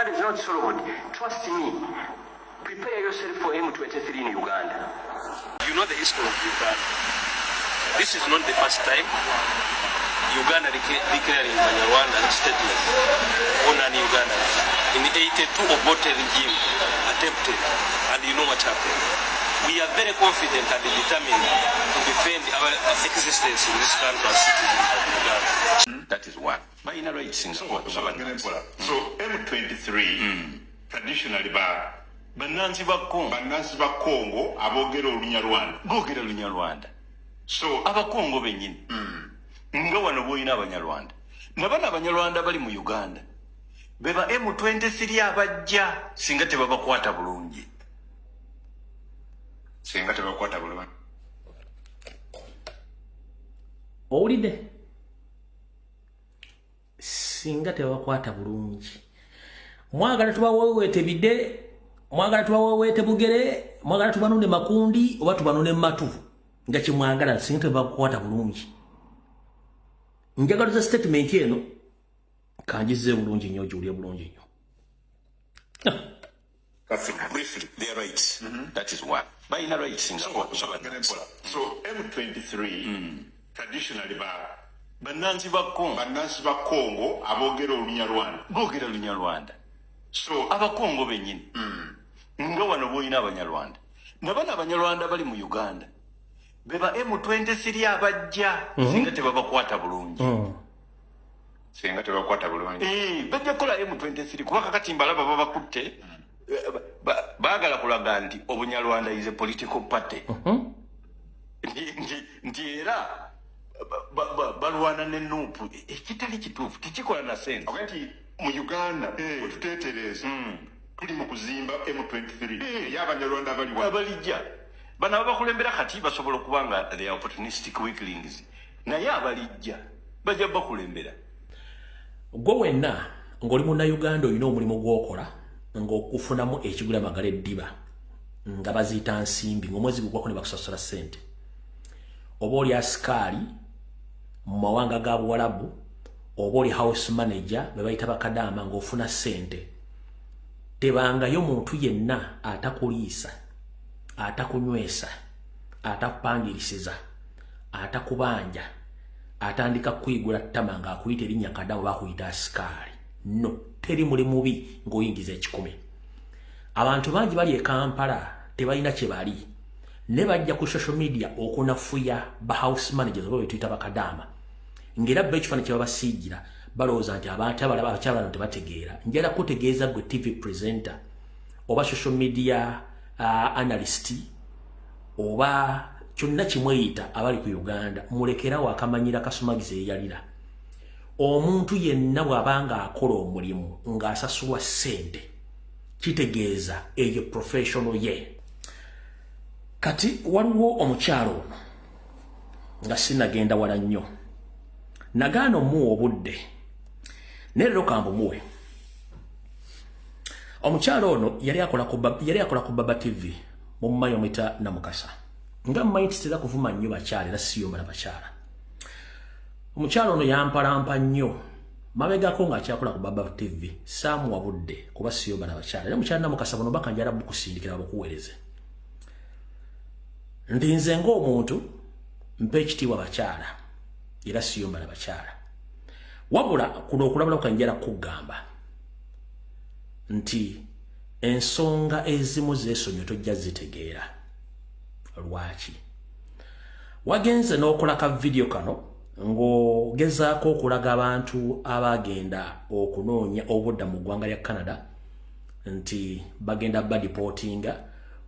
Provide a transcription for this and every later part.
Uganda is not solved. Trust me. Prepare yourself for M23 in Uganda. You know the history of Uganda. This is not the first time Uganda declaring Banyarwanda stateless on an Uganda. In 82, Obote regime attempted, and you know what happened. We are very confident and determined to defend our existence in this country as citizens of Uganda. That is one. By narrating so M23 traditionally Banansi ba Congo abogera Olunyarwanda. So abakongo benyini nga wano boyina abanyarwanda nabana abanyarwanda bali mu Uganda beba M23 abajja singa tebabakwata bulungi owulidde singa tebabakwata bulungi mwagala tubaweweete bidde mwagala tubaweweete bugere mwagala tubanune makundi oba tubanune matu nga kimwagala singa tebabakwata bulungi njagala statement eno kanjize bulungi nnyo gy'olye bulungi nnyo. Briefly, they are right. That is one. By narrating so M23 traditionally Banansi ba Congo abogera Olunyarwanda. So abakongo benyini nga wano boyina abanyarwanda nabana abanyarwanda bali mu Uganda beba M23 abajja singa tebabakwata bulungi bajja kola M23 kuba kakati mbalaba babakutte baagala kulaga nti obunyarwanda is a political party nti era balwana n'ennuupu ekitali kituufu tekikola na sense mu Uganda otuteetereza tuli mu kuzimba M23 y'abanyarwanda abalijja bano abakulembera kati basobola okuba nga they are opportunistic weaklings naye abalijja bajja bakulembera gwe wenna ng'oli munnayuganda olina omulimu gw'okola ng'okufunamu ekigula magala eddiba nga baziyita nsimbi ng'omwezi gugwako ne bakusasula ssente oba oli asikaali mu mawanga ga Buwarabu oba oli house manager be bayita bakadaama ng'ofuna ssente tebangayo muntu yenna atakuliisa atakunywesa atakupangirisiza atakubanja atandika kwigula ttama ng'akuyita erinnya kadaama bakuyita asikaali no teri muli mubi ng'oyingiza ekikumi. Abantu bangi bali e Kampala tebalina kye bali ne bajja ku social media okunafuya ba house managers oba betuyita bakadaama ngera bba ekifaananyi kye babasiigira balowooza nti abantu abalaba abakyala bano tebategeera njala kutegeeza gwe TV presenter oba social media analyst oba kyonna kimweyita abali ku Uganda mulekerawo akamanyira kasumagiza eyalira omuntu yenna bw'abanga akola omulimu ng'asasulwa ssente kitegeeza eyo professional ye. Kati waliwo omukyalo ono nga sinagenda wala nnyo nagaana omuwa obudde nerero kambumuwe omukyalo ono yali akola ku Baba TV mu Mayomita Namukasa nga mmanyi titera kuvuma nnyo bakyala era siyomba na bakyala. Omukyalo ono yampalampa nnyo mabegako ng'akyakola ku Baba TV saamuwa budde kuba siyomba na bakyala era mukyala Namukasa buno baka njala bukusindikira bakuweereze nti nze ng'omuntu mpa ekitiibwa bakyala era siyomba na bakyala wabula kuno okulabula kukanjala kugamba nti ensonga ezimu zeesonyo tojja zitegeera lwaki wagenze n'okola ka video kano ng'ogezaako okulaga abantu abagenda okunoonya obudda mu ggwanga lya Canada nti bagenda badipotinga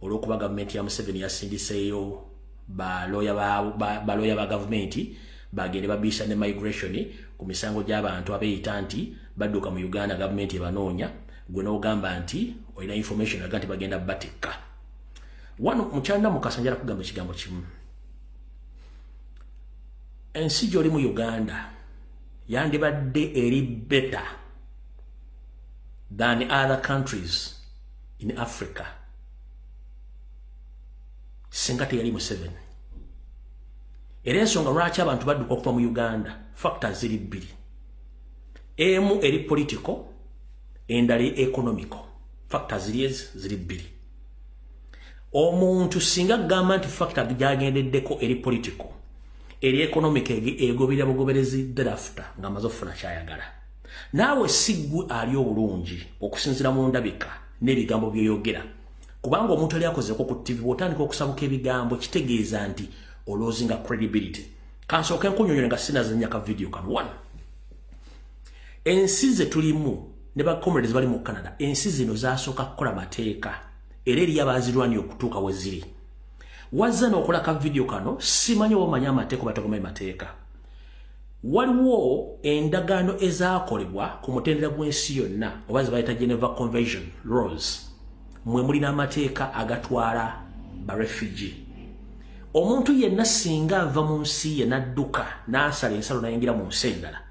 olw'okuba gavumenti ya Museveni yasindiseeyo balooya ba gavumenti bagende babiisa ne migration ku misango gy'abantu abeeyita nti badduka mu Uganda gavumenti ebanoonya gwe n'ogamba nti olina information aga nti bagenda batikka wano mukyala Namukasa njala kugamba ekigambo kimu ensi gy'oli mu Uganda yandibadde eri better than other countries in Africa singa teyali Museveni era ensonga lwaki abantu badduka okuva mu Uganda factors ziri bbiri emu eri political endala economical factors ziri bbiri. Omuntu singa gamba nti factor gyagendeddeko eri political eri economic egobera bugoberezi thereafter nga amaze okufuna kyayagala. Naawe siggwe ali obulungi okusinzira mu ndabika n'ebigambo by'oyogera, kubanga omuntu ali akozeko ku TV bw'otandika okusabuka ebigambo kitegeeza nti oloozinga credibility. Kansooke nkunyonyola nga sinazannya ka video kano. 1. Ensi ze tulimu ne ba comrades bali mu Canada, ensi zino zasooka kukola mateeka era eri abazirwani okutuuka we ziri. Wazza n'okola ka video kano simanyi omanyi amateeka oba togomanyi mateeka. Waliwo endagaano ezaakolebwa ku mutendera gw'ensi yonna oba ze bayita Geneva Convention laws, mwe mulina amateeka agatwala ba refugee. Omuntu yenna singa ava mu nsi ye n'adduka n'asala ensalo n'ayingira mu nsi endala,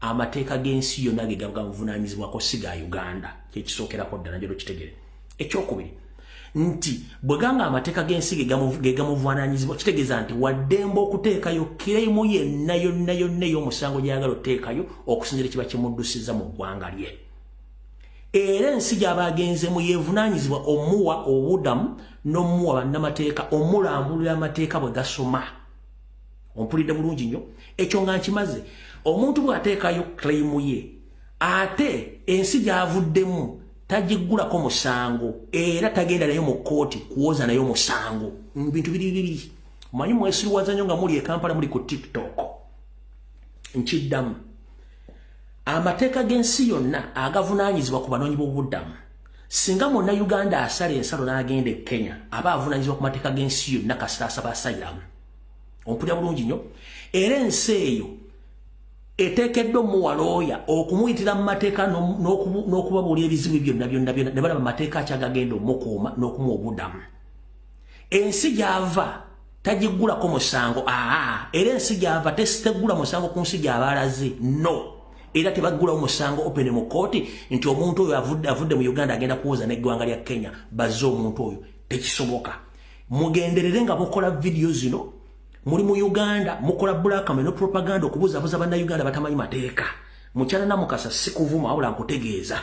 amateeka g'ensi yonna ge gamuvunaanyizibwako si ga Uganda, kyekisookerako ddala njalo kitegere. Ekyokubiri nti bwe ganga amateeka g'ensi ge gamuvunaanyizibwa kitegeeza nti waddemba okuteekayo kiremu yenna yonna ey'omusango gy'ayagala oteekayo okusinziira kiba kimuddusizza mu ggwanga lye. Era ensi gy'aba agenzemu yeevunaanyizibwa omuwa obudamu n'omuwa bannamateeka omulambulira amateeka bwe gasoma. Ompulidde bulungi nnyo ekyo nga nkimaze. Omuntu bw'ateekayo claim ye ate ensi gy'avuddemu tagiggulako musango era tagenda nayo mu kooti kuwoza nayo musango. Bintu biri manyi mwesiriwaza nnyo nga muli e Kampala muli ku TikTok. Nkiddamu amateeka g'ensi yonna agavunaanyizibwa ku banoonyi b'obuddamu singa monna Uganda asala ensalo n'agenda e Kenya aba avunaanyizibwa ku mateeka g'ensi yonna kasita asaba asayiramu. Ompulira bulungi nnyo. Era ensi eyo eteekeddwa omuwalooya okumuyitira mu mateeka n'okubabuulira ebizibu byonna ne balaba mateeka akyagagenda omukuuma n'okumuwa obuddamu. Ensi gy'ava tagiggulako musango. Era ensi gy'ava teggula musango ku nsi gy'aba alaze. No. Era tebaggulawo musango open mu kooti nti omuntu oyo avudde mu Uganda agenda kuwoza n'eggwanga lya Kenya bazze omuntu oyo. Tekisoboka. Mugenderere nga mukola video zino muri mu Uganda mukola blackmail no propaganda okubuzabuza banna Uganda batamanyi mateeka. Mukyala Namukasa sikuvuma wabula nkutegeeza.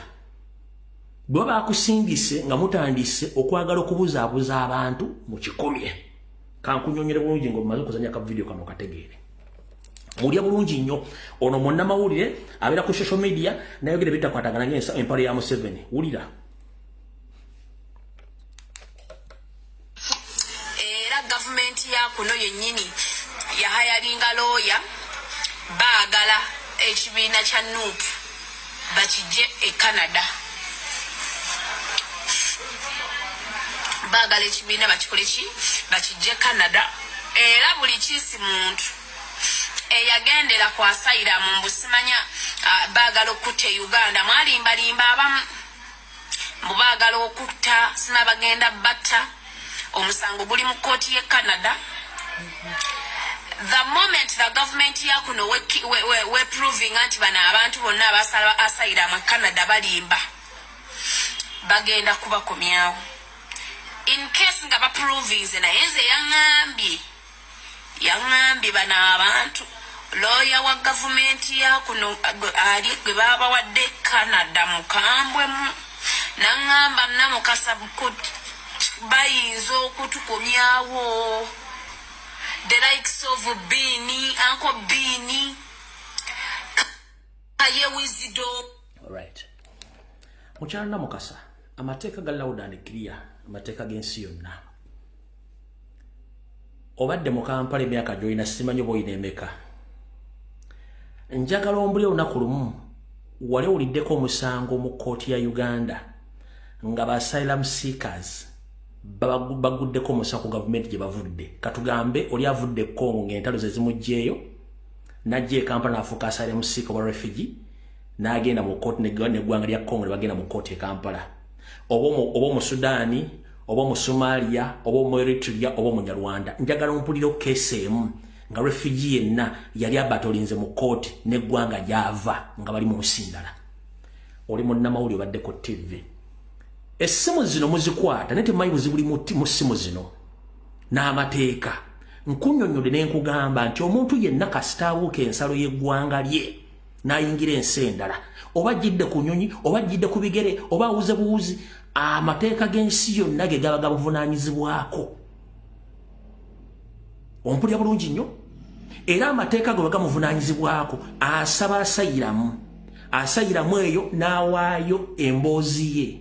Bwe bakusindise nga mutandise okwagala okubuzaabuza abantu mu kikomye. Kankunyonyere bulungi ng'omaze okuzanya ka video kano kategeere. Mulya bulungi nnyo ono munnamawulire abeera ku social media nayogera bitakwatagana empale ya Museveni. Wulira. Era gavumenti ya kuno yennyini yahayalinga looya baagala ekibiina kya NUP bakijje e Canada. Baagala ekibiina bakikole ki bakijje Canada. Era buli kisi muntu eyagendera kwasayira mu mbusimanya baagala okutta Uganda mwalimbalimba abamu mubaagala okutta sinabagenda batta omusango guli mu kooti ye Canada. The moment the government ya kuno we proving anti bana abantu bonna abasayira mu Canada balimba bagenda kubakomyawo. In case nga ba proving na yenze yangambye bana abantu lawyer wa government ya kuno ali gwe baba wadde Canada mukambwe nangamba Namukasa bayinza okutukomyawo the likes of Bini, Uncle Bini, Kaye Wisdom. Alright. Mukyala Namukasa amateeka ga loud and clear, amateeka g'ensi yonna. Obadde mu Kampala emyaka gy'olina simanyi oba olina emeka. Njagala ombuli olunaku lumu wali owuliddeko omusango mu kooti ya Uganda nga ba asylum seekers baguddeko omusango ku gavumenti gye bavudde. Katugambe oli avudde Congo ng'entalo ze zimuggyeeyo n'ajja e Kampala n'afuuka asylum seeker oba refugee n'agenda mu kooti n'eggwanga lya Congo ne bagenda mu kooti e Kampala. Oba mu Sudaani oba mu Somalia oba mu Eritrea oba mu Nyarwanda. Njagala mpulira keesi emu nga refugee yenna yali abatolinze mu kooti n'eggwanga gy'ava nga bali mu nsi ndala. Oli munnamawulire obadde ku TV. Essimu zino muzikwata nete mayi buzibuli mu ssimu zino n'amateeka. Nkunyonnyodde ne nkugamba nti omuntu yenna kasita abuuka ensalo y'eggwanga lye n'ayingira ensi endala oba jidde ku nyonyi oba jidde ku bigere oba awuze buwuzi amateeka g'ensi yonna ge gaba gamuvunaanyizibwako. Ompulya bulungi nnyo. Era amateeka ge gamuvunaanyizibwako asaba asayiramu eyo n'awaayo emboozi ye.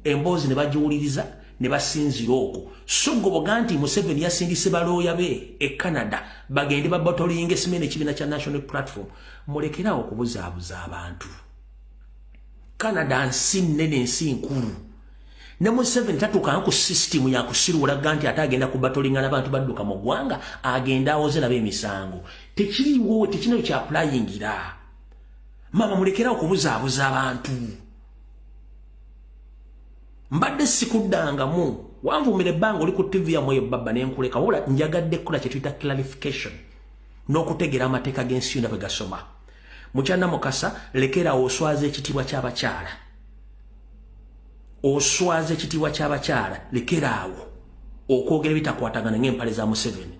Emboozi ne bagiwuliriza ne basinzira okwo. So goboga nti Museveni yasindise balooya be e Canada bagende babotolinga esimene ekibiina kya National Platform. Mulekerawo okubuzaabuza abantu. Canada nsi nnene, nsi nkulu. Ne Museveni tatuuka ku system ya kusiruula ganti ate agenda kubatolinga n'abantu badduka mu ggwanga agenda awoze nabo emisango. Tekiriwo, tekinayo kya applyingira. Mama mulekerawo okubuzaabuza abantu. Mbadde sikuddangamu wanvumira ebbanga oli ku TV yamwe baba n'enkuleka wabula njagadde kukola kye tuyita clarification n'okutegeera amateeka g'ensi yonna bwe gasoma. Mukyana Mukasa lekerawo oswaza ekitiibwa ky'abakyala. Oswaza ekitiibwa ky'abakyala lekeraawo okwogera ebitakwatagana ng'empale za Museveni.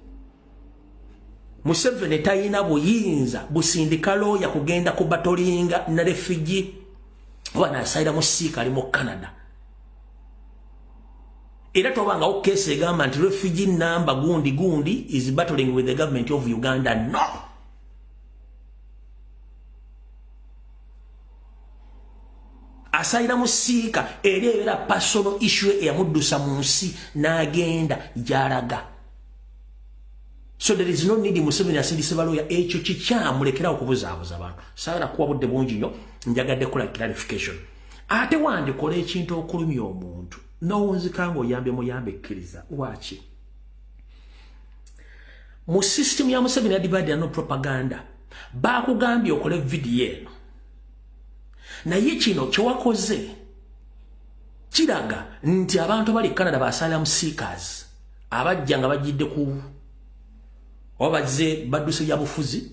Museveni tayina buyinza busindika looya kugenda kubatolinga na refugee oba n'asayira mu siika ali mu Canada. Era tobangawo keesi egamba nti refugee number gundi is battling with the government of Uganda. No. Asayira mu siika eri ebeera personal issue eyamuddusa mu nsi n'agenda gy'alaga. So there is no need Museveni asindise balooya ekyo kikyamulekerawo okubuzaabuza abantu. Saagala kuwa budde bungi nnyo njagadde kola clarification. Ate wandikola ekintu okulumya omuntu n'owunzika ng'oyambe muyambe ekkiriza. Lwaki? Mu system ya Museveni ya divide and no propaganda baakugambye okole video eno. Naye kino kyewakoze kiraga nti abantu bali Canada basalamu seekers abajja nga bajidde ku oba bazze badduse bya bufuzi.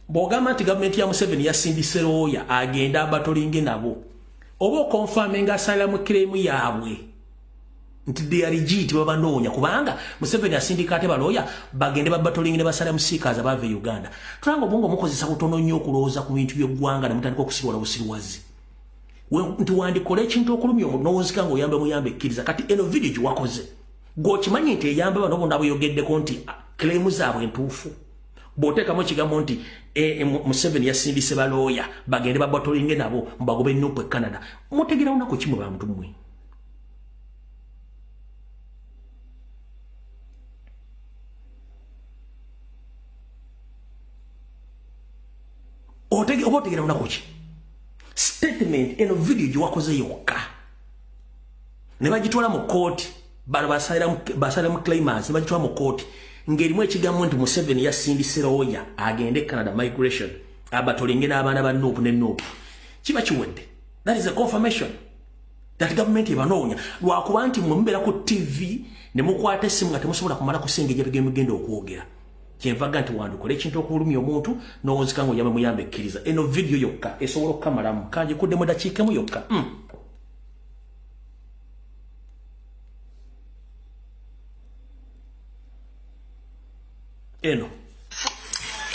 Bw'ogamba nti gavumenti ya Museveni yasindise looya agenda abatolinge nabo oba okonfaminga asalamu kiremu yaabwe nti they are legit babanoonya kubanga Museveni asindika ate balooya bagende babatolinge ne basalamu seekers abava e Uganda. Tulanga obwongo mukozesa butono nnyo okulowooza ku bintu by'eggwanga ne mutandika okusirwala busirwazi. Nti wandikola ekintu okulumya omuntu n'owunzika ng'oyambe muyambe ekkiriza. Kati eno video gyewakoze gw'okimanyi nti eyamba bano bonna bweyogeddeko nti claimu zaabwe entuufu. Bw'oteekamu ekigambo nti Museveni yasindise balooya bagende babatolinge nabo mubagobe Nuupu e Canada. Mutegeera lunaku ki mu bantu mmwe? Oba otegeera lunaku ki? Statement eno video gyewakoze yokka ne bagitwala mu kooti bano basalamu claimants ne bagitwala mu kooti ng'erimu ekigambo nti Museveni yasindise looya agende Canada migration abatolinge n'abaana ba Nuupu ne Nuupu. Kiba kiwedde. That is a confirmation that government ebanoonya lwakuba nti mwe mubeera ku TV ne mukwata essimu nga temusobola kumala kusengejja bigenda okwogera. Kyenvaga nti wandikola ekintu okulumya omuntu n'owunzika ng'oyambe muyambe ekkiriza. Eno video yokka esobola okukamalamu kanjikudde mu dakiika emu yokka. Eno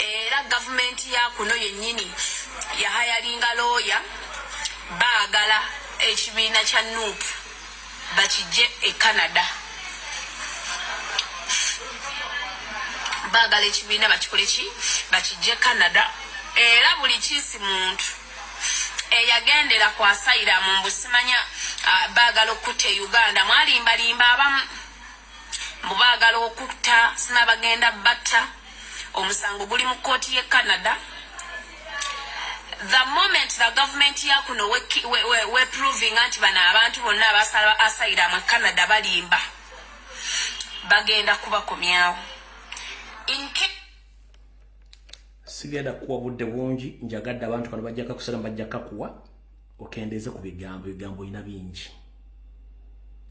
era gavumenti ya kuno yennyini yahayalinga looya baagala ekibiina kya Nuupu bakijje e Canada. Baagala ekibiina bakikole ki bakijje Canada. Era buli kiisi muntu eyagendera kwasayira mu mbusimanya baagala okutta e Uganda mwalimbalimba abamu mubaagala okutta sinabagenda batta omusango guli mu kooti ye Canada. The moment the government ya kuno we proving anti bana abantu bonna abasayira mu Canada balimba bagenda kubakomyawo. Sigenda kuwa budde bungi njagadde abantu kano bajjaka kusala bajja kakuwa okendeeze ku bigambo ina bingi.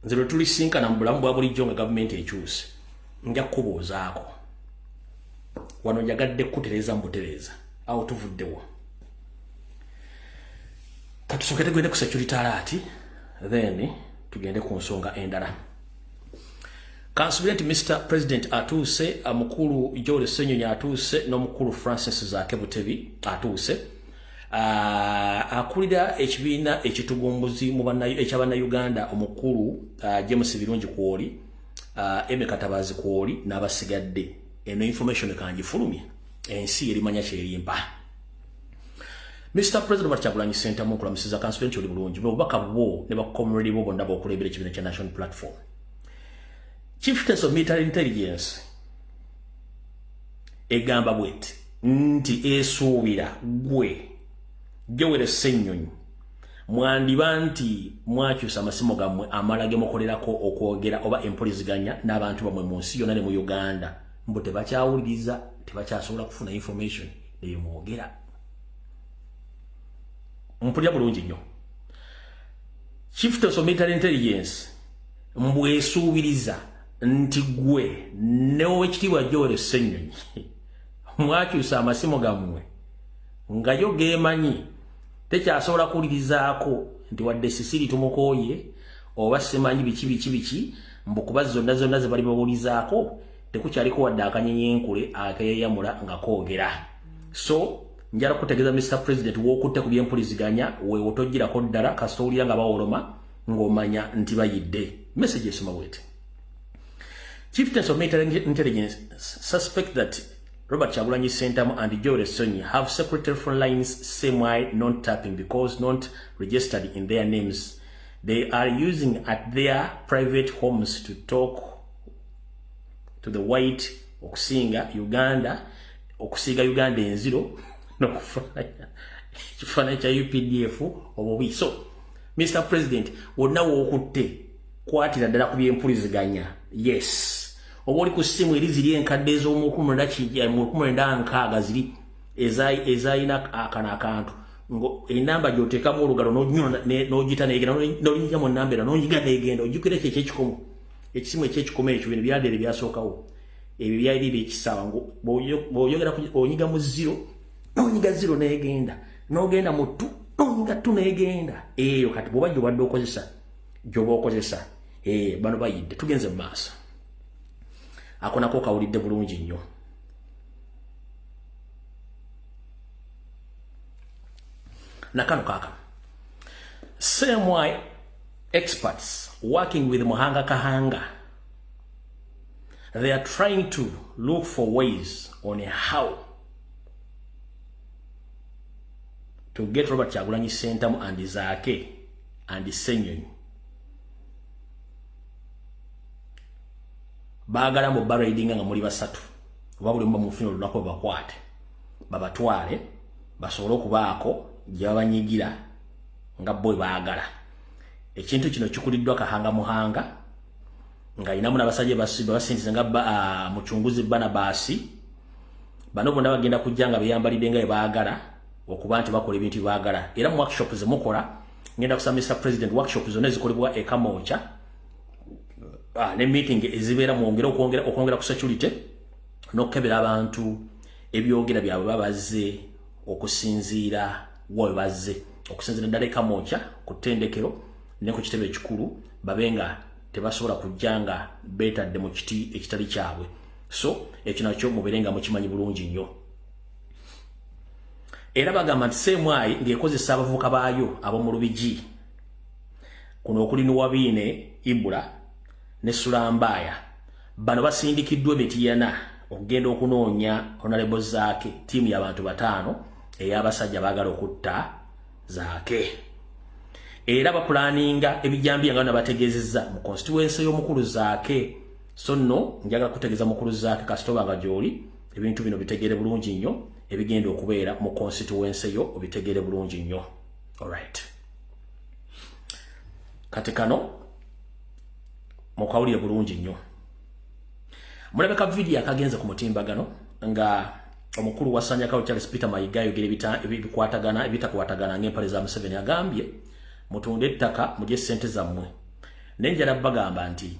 Nze lwe tulisinkana mu bulamu bwa bulijjo nga gavumenti ekyuse nja kukubuuzaako wano njagadde kutereza mbutereza awo tuvuddewo. Katusooke tugende ku security alert then tugende ku nsonga endala. kansubira nti Mr. President atuuse, mukulu Joel Ssenyonyi atuuse, n'omukulu Francis Zaake Butebi atuuse. Akulira ekibiina ekitugumbuzi eky'Abannayuganda omukulu James Birungi Kwoli, Eme Katabazi Kwoli n'abasigadde. Eno information kanjifulumye ensi erimanya kyerimpa. Mr. President Robert Kyagulanyi Ssentamu nkulamusiza kansubira oli bulungi n'obubaka bwo ne bakomredi bo bonna b'okulembera ekibiina kya National Platform. Chieftains of Military Intelligence egamba bweti nti esuubira gwe Joel Ssenyonyi mwandiba nti mwakyusa amasimu gammwe amala ge mukolerako okwogera oba empuliziganya n'abantu bamwe mu nsi yonna ne mu Uganda mbu tebakyawuliriza, tebakyasobola kufuna information eyo mwogera. Mpulira bulungi nnyo. Chieftains of Military Intelligence mbwesuubiriza nti gwe n'owekitiibwa Joel Ssenyonyi mwakyusa amasimu gammwe nga yo geemanyi tekyasobola kuwulirizaako nti wadde Sisiri tumukooye oba simanyi biki mbukuba zonna ze bali babuulizaako tekukyaliko wadde akanyenyenkule akeyeyamula nga koogera. So njala kutegeeza Mr. President w'okutte ku by'empuliziganya weewo tojjirako ddala kasita owulira nga bawoloma ng'omanya nti bayidde. Message esoma bweti. Chieftains of Military Intelligence suspect that Robert Kyagulanyi Ssentamu and Joel Ssenyonyi have separate telephone lines semi non-tapping because not registered in their names. They are using at their private homes to talk to the white okusinga Uganda enziro n'okufaananya kya UPDF obubi. So Mr. President wonna w'okutte kwatira ddala ku by'empuliziganya. Yes. Oba oli ku ssimu eri ziri enkadde ez'omu1996 ziri ezayina akana akantu enamba gy'oteekamu olugalo n'ogita n'egenda n'olinnya mu nnamba era n'onyiga n'egenda ojjukira ekyo ekyekikomo ekisimu ekyekikomo ekyo bino byadde byasookawo ebyo byali byekisaawa bw'oyogera onyiga mu 0 n'onyiga 0 n'egenda n'ogenda mu 2 n'onyiga 2 n'egenda eyo kati bw'oba gy'obadde okozesa bano bayidde tugenze mu maaso. Ako nako kawulidde bulungi nnyo. Nakano kaka. CMY experts working with Muhanga Kahanga, they are trying to look for ways on how to get Robert Kyagulanyi Ssentamu and Zaake and Ssenyonyi baagala mu baradinga nga muri basatu oba buli mu mufino lunako bakwate babatwale basobole okubaako gye babanyigira nga boy baagala. Ekintu kino kikuliddwa Kahanga Muhanga nga inamu n'abasajja basinziza nga muchunguzi Barnabasi bano bonna bagenda kujja nga beyambalidde nga baagala okuba nti bakola ebintu baagala. Era mu workshop ze mukola ngenda kusaba Mr. President workshop zonna zikolebwa e Kamocha ne meeting ezibeera mwongera okwongera ku security n'okukebera abantu ebyogera byabwe babazze okusinziira wowe bazze okusinziira ddala e Kamocha ku ttendekero ne ku kitebe ekikulu babenga tebasobola kujjanga betadde mu kiti ekitali kyabwe. So ekyo nakyo mubeerenga mukimanyi bulungi nnyo. Era bagamba nti CMY ng'ekozesa abavubuka baayo ab'omu Lubigi kuno okuli Nuwabiine Ibula ne Sulambaya bano basindikiddwa Mityana okugenda okunoonya Honorable Zaake tiimu y'abantu 5 ey'abasajja baagala okutta Zaake. Era bapulaninga ebijambiya nga nabategeezezza mu constituency y'omukulu Zaake. So no njaga kutegeeza mukulu Zaake kasitoba nga gy'oli ebintu bino bitegere bulungi nnyo ebigenda okubeera mu constituency yo obitegere bulungi nnyo. Alright. Kati kano mukawulire bulungi nnyo. Mulabeka video akagenze ku mutimbagano nga omukulu wa Sanyakawo Charles Peter Mayiga yogera ebitakwatagana ng'empale za Museveni agambye mutunde ettaka mujje ssente zammwe. Nenjala bagamba nti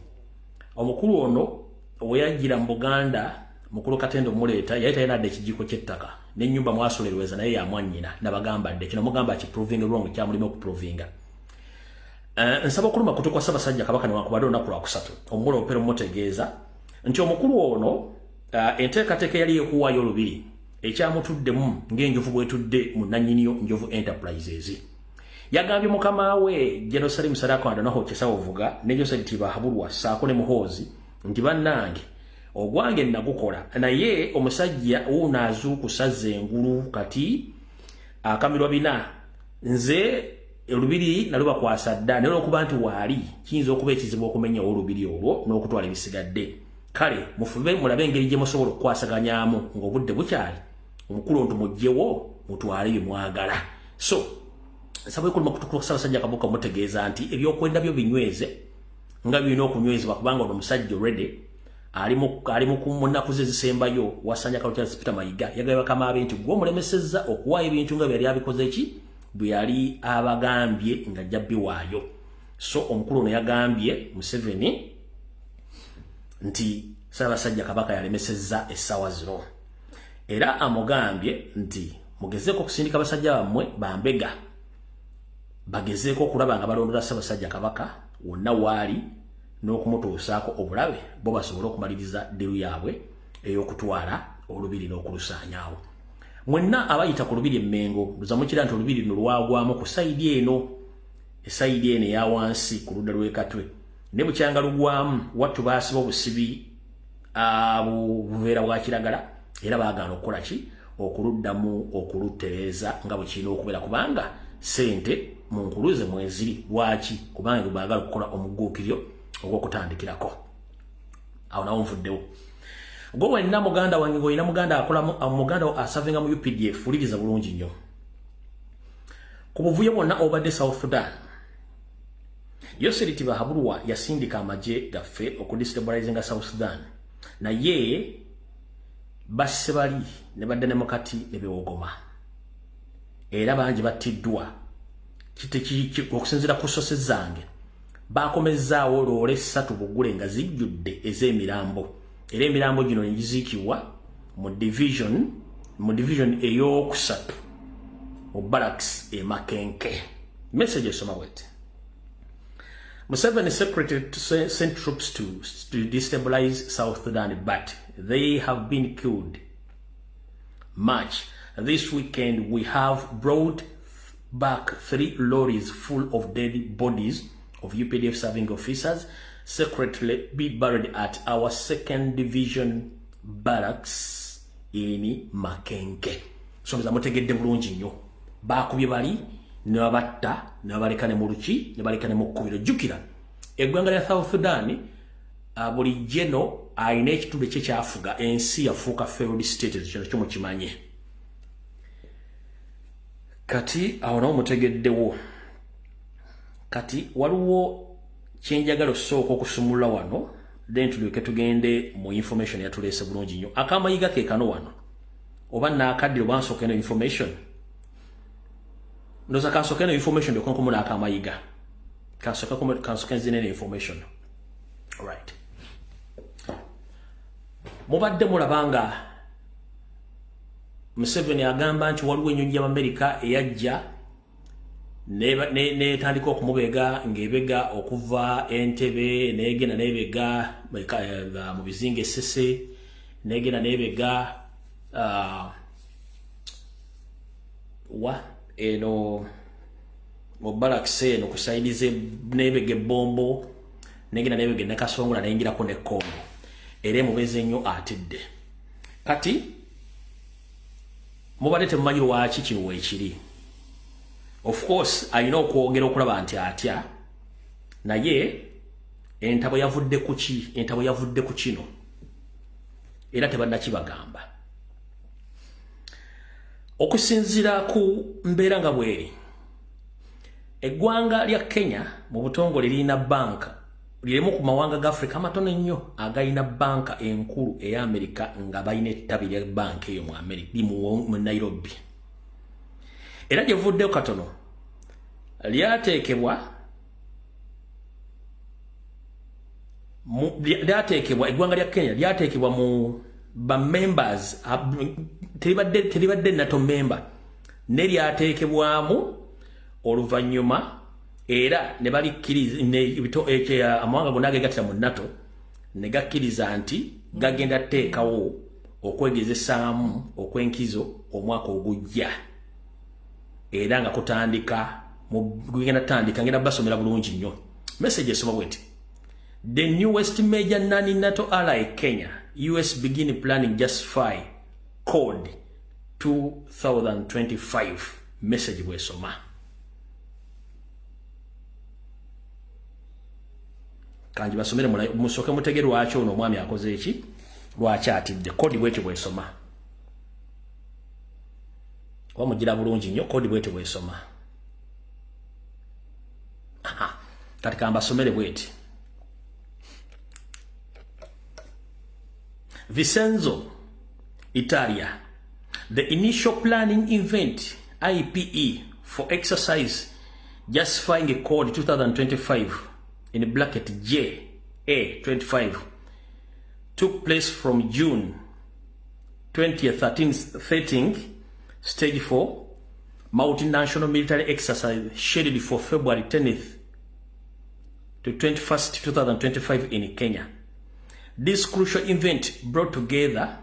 omukulu ono oweyajjira mu Buganda mukulu Katendo muleeta yayita yana de kijiko ky'ettaka n'ennyumba mwasolerweza naye yamwannyina nabagamba dde kino mugamba ki proving wrong kyamulimu okuprovinga. nsaba okuluma kutu kwa Ssaabasajja Kabaka newankubadde olunaku lwakusatu omugole opera omutegeeza nti omukulu ono enteekateeka yali ekuwaayo olubiri ekyamutuddemu ng'enjovu bwetudde mu nannyiniyo Njovu Enterprises yagambye mukama we General Salim Sadako Andanaho Kisawovuga ne Joseph Tibahabulwa saako ne Muhoozi nti bannange ogwange nagukola naye omusajja unaazuukusaza engulu kati akamirwa bina nze olubiri naluba kwasadda naye okuba nti waali kiyinza okuba ekizibu okumenya olubiri olwo n'okutwala ebisigadde kale mufube mulabe engeri gye musobola okukwasaganyamu ng'obudde bukyali omukulu ntumugyewo mutwale bye mwagala so nsaba kuluma kutukula Ssaabasajja Kabaka mutegeeza nti ebyokwenda byo binyweze nga birina okunywezebwa kubanga ono omusajja already ali mu munaku ze zisembayo Wasanja Kalutya Peter Mayiga yagambye bakama abe nti gwe omulemesezza okuwaayo ebintu nga byali abikoze ki bwe yali abagambye nga ajja biwaayo so omukulu ono yagambye Museveni nti Ssaabasajja Kabaka yalemesezza essaawa zino era amugambye nti mugezeeko okusindika abasajja bammwe bambega bagezeeko okulaba nga balondola Ssaabasajja Kabaka wonna waali n'okumutuusaako obulabe bo basobole okumaliriza ddiru yaabwe ey'okutwala olubiri n'okulusaanyaawo mwenna abayita ku lubiri Emmengo luzamukira nti olubiri luno lwagwamu ku sayidi eno esayidi eno eya wansi ku ludda lw'ekatwe ne bukyanga lugwamu wattu baasiba obusibi buveera bwa kiragala era baagaana okukola ki okuluddamu okulutereeza nga bwe kirina okubeera kubanga sente mu nkuluze mweziri lwaki kubanga baagala okukola omugguukiryo ogw'okutandikirako awo nawo nvuddewo gwe wenna muganda wange ng'olina muganda akolamu muganda asavinga mu UPDF uliriza bulungi nnyo ku buvuyo bwonna obadde South Sudan Joseph Tibahabulwa yasindika amagye gaffe okudestabilizinga South Sudan naye basse bali ne badda ne mukati ne bewogoma era bangi battiddwa okusinziira ku sose zange bakomezzaawo loole 3 bugule nga zijjudde ez'emirambo era emirambo gino negiziikibwa mu division ey'okusatu mu barracks e Makenke message esoma bwete Museveni secretary to send troops to destabilize South Sudan, but they have been killed. March. This weekend we have brought back 3 lorries full of dead bodies of UPDF serving officers secretly be buried at our 2nd Division barracks in Makenke. So mutegedde bulungi nnyo. Bakubye bali ne babatta ne baleka ne mu luki ne baleka ne mu kkubiro jjukira eggwanga lya South Sudan buli jeno ayina ekitundu kye kyafuga ensi yafuuka failed state kyo mukimanye kati awo nawo mutegeddewo kati waliwo kyenjagala osooka okusumulula wano then tulyoke tugende mu information yatuleese bulungi nnyo akamayiga ke kano wano oba naakaddire oba nsooka eno information ndoza kansoka eno information ndio konko muna akamayiga kansoka nzine information alright mubadde mulabanga Museveni agamba nti waliwo ennyonyi y'Amerika eyajja netandika okumubega ng'ebega okuva Entebbe negenda nebega mu bizinga Esese negenda nebega eno mu barracks eno kusaidize nebege bombo negenda nebege nakasongola nayingirako ne Kongo era mubeze nnyo atidde kati mubadde temumanyi lwaki kino weekiri of course alina okwogera okulaba nti atya naye entabo yavudde ku kino era tebannakibagamba okusinzira ku mbeera nga bweri eggwanga lya Kenya mu butongole lirina banka liremu ku mawanga ga Africa amatono nnyo agalina banka enkulu eya Amerika nga balina ettabi lya banka eyo mu Amerika mu Nairobi era lyevuddeyo katono eggwanga lya Kenya lyateekebwa mu ba members teribadde nato member ne lyateekebwamu oluvannyuma era ne balikiriza ne amawanga gonna agegattira mu NATO ne gakkiriza nti gagenda teekawo okwegezesaamu okwenkizo omwaka ogujja era nga kutandika gugenda tandika ngenda basomera bulungi nnyo. Message esoma bweti: the newest major non-NATO ally Kenya, US begin planning justify code 2025. Message bwesoma. Kanji basomere musoke mutegere lwaki ono omwami akoze eki lwaki atidde kodi bwete bwesoma wamugira bulungi nnyo kodi bwete bwesoma. Kati kambasomere bweti: Vicenzo, Italia. The initial planning event IPE for exercise justifying a code 2025 in bracket JA25 took place from June 20th 13th stage 4 multinational military exercise scheduled for February 10th to 21st 2025 in Kenya. This crucial event brought together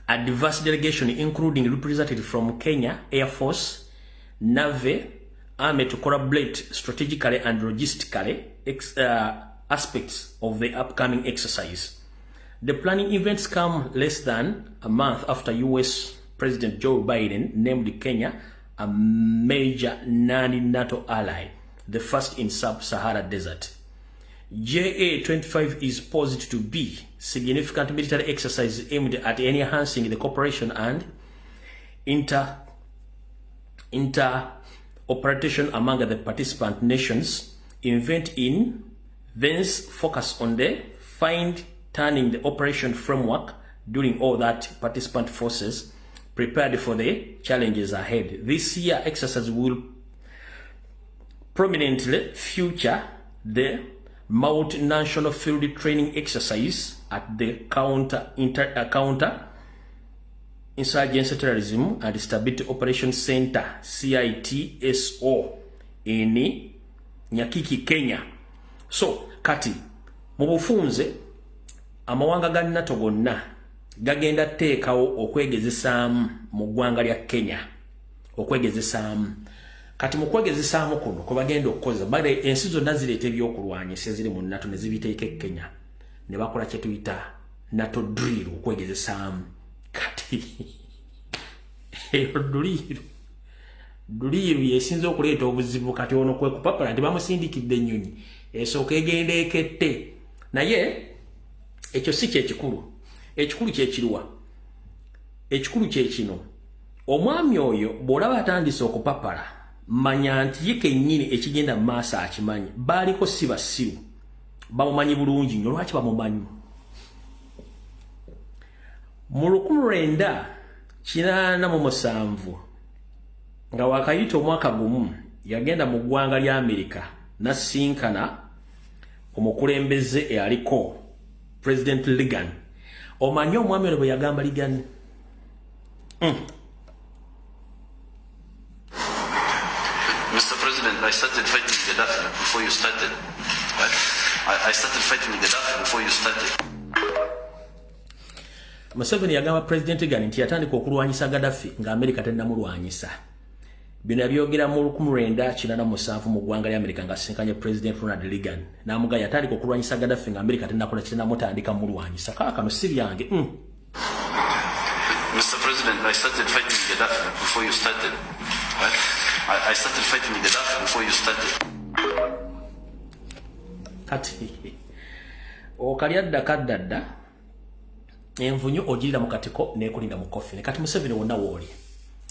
a diverse delegation including representatives from Kenya Air Force, Navy, Army to collaborate strategically and logistically aspects of the upcoming exercise. The planning events come less than a month after US President Joe Biden named Kenya a major non-NATO ally, the first in sub-Sahara desert. JA25 is posed to be significant military exercise aimed at enhancing the cooperation and interoperation among the participant nations. Event in Vence focus on the fine-tuning the operation framework during all that participant forces prepared for the challenges ahead. This year exercise will prominently feature the multinational field training exercise at the counter insurgency terrorism and stability operations center CITSO in Nyakiki, Kenya. So kati mu bufunze amawanga ga NATO gonna gagenda teekawo okwegezesaamu mu ggwanga lya Kenya, okwegezesaamu. Kati mu kwegezesaamu kuno kwe bagenda okukoza bale ensi zonna zireeta ebyokulwanyisa eziri mu NATO ne zibiteeka e Kenya ne bakola kye tuyita NATO drill okwegezesaamu. Kati duliru yesinza okuleeta obuzibu kati ono kwe kupapala nti bamusindikidde ennyonyi esooka egenda ekette. Naye ekyo si kyekikulu. Ekikulu kyekiriwa. Ekikulu kyekino. Omwami oyo bw'olaba atandise okupapala manya nti ye kennyini ekigenda mu maaso akimanyi. Baaliko si basiru. Bamumanyi bulungi nnyo. Lwaki bamumanyi? Mu 1987 nga wakayita omwaka gumu yagenda mu ggwanga lya Amerika n'asinkana omukulembeze eyaliko President Reagan. Omanyi omwami ono bwe yagamba Reagan? Mr. President, I started fighting Gaddafi before you started. Right? I started fighting Gaddafi before you started. Museveni yagamba President Reagan nti yatandika okulwanyisa Gaddafi nga Amerika tennamulwanyisa. Bino yabyogera mu 1987 mu ggwanga lya Amerika nga asinkanye President Ronald Reagan. N'amugamba yatandika okulwanyisa Gaddafi nga Amerika tennakola kinamutandika mulwanyisa. Kaakano si byange. Mr. President, I started fighting Gaddafi before you started. Right? I started fighting Gaddafi before you started. Kati okalyadda kaddadda envunyu ogirira mu katiko n'ekulinda mu kofi. Kati Museveni wonna wooli.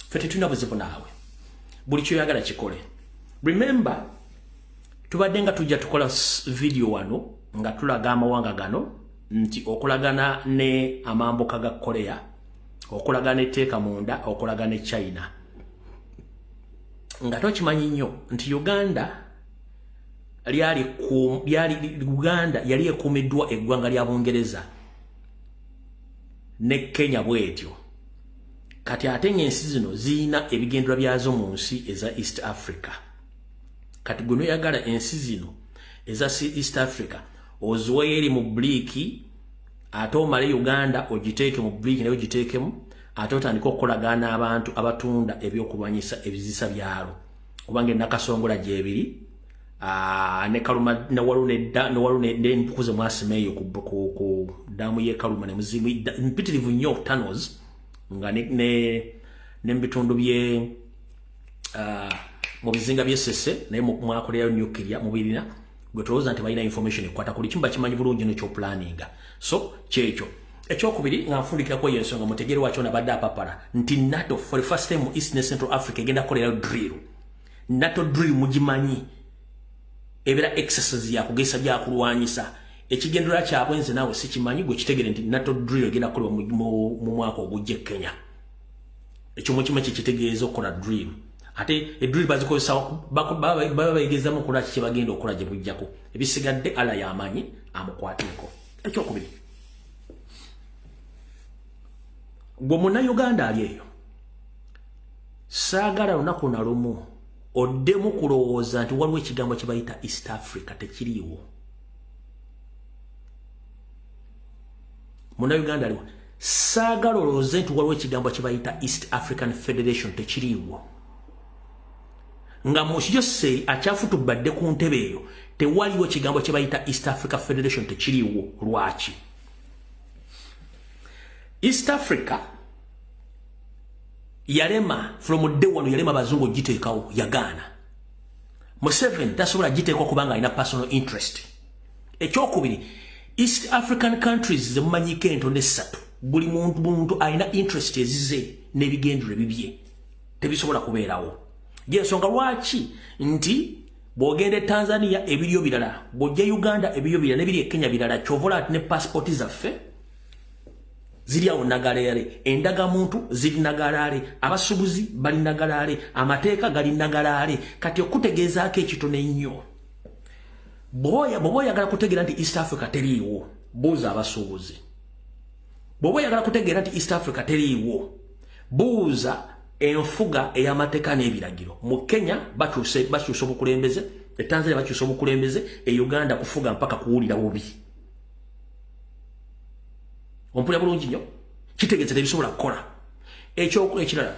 Ffe tetulina buzibu naawe. Buli kyoyagala kikole. Remember, tubadde nga tujja tukola video wano nga tulaga amawanga gano nti okulagana ne amambuka ga Korea, okulagana etteeka munda, okulagana ne China. Nga tokimanyi nnyo nti Uganda yali ekuumiddwa eggwanga lya Bungereza ne Kenya bwetyo. Kati ate ensi zino ziyina ebigendera byazo mu nsi eza East Africa. kati gwe noyagala ensi zino eza East Africa oziwe eri mu bliki ate omale Uganda ogiteeke mu bliki nayo ogiteekemu ate otandika okukolagana abantu abatunda ebyokulwanyisa ebizisa byalo kubanga nakasongola gyebiri ne Kaluma ne walune n'empukuze mwasimeyo ku damu ye Kaluma ne muzimu mpitirivu nnyo tunnels nga ne mbitundu bye mu bizinga by'essese naye mwakolerayo nuclear mu birina gwe tulowooza nti balina information ekwata kuli kimba kimanyi bulungi n'ekyoplaninga so kyekyo ekyokubiri nga nfundikirako eyo ensonga mutegere wakyo nabadde apapala nti NATO for the first time mu East ne Central Africa egenda kukolerayo drill NATO drill mugimanyi ebera exercise ya kugesa bya kulwanyisa ekigendera kyabwe nze nawe sikimanyi gwe kitegere nti NATO drill egenda kukolebwa mu mwaka ogujje Kenya ekyo mu kimwe kitegeeza okukola drill ate drill bazikozesa babayigeza mu kola kiki bagenda okukola gye bujjako ebisigadde ala yamanyi amukwateko ekyokubiri gwe Munnayuganda ali eyo saagala lunaku na lumu oddemu kulowooza nti waliwo ekigambo kye bayita East Africa tekiriiwo Munnayuganda aliwo saagala olowooze nti waliwo ekigambo kye bayita East African Federation tekiriiwo nga Mosjose akyafutubadde ku ntebe eyo tewaliwo ekigambo kye bayita East Africa Federation tekiriiwo lwaki East Africa yalema from day one yalema bazungu giteekawo yagaana Museveni tasobola giteekwa kubanga alina personal interest ekyokubiri East African countries zemumanyiko entonde essatu buli muntu alina interest ezize n'ebigendero bibye tebisobola kubeerawo yensonga lwaki nti bwogende Tanzania ebiriyo birala bwojja Uganda ebiriyo birala nebiri Kenya birala kyovola ati ne passport zaffe ziri awo nagalale endaga muntu ziri nagalale abasubuzi bali nagalale amateeka gali nagalale kati okutegeezaako ekitone nnyo bw'oba oyagala kutegeera nti East Africa teriiwo buuza abasuubuzi bw'oba oyagala kutegeera nti East Africa teriiwo buuza enfuga ey'amateeka n'ebiragiro mu Kenya bakyusa obukulembeze e Tanzania bakyusa obukulembeze e Uganda kufuga mpaka kuwulira bubi ompulira bulungi nnyo kitegeeza tebisobola kukola ekirala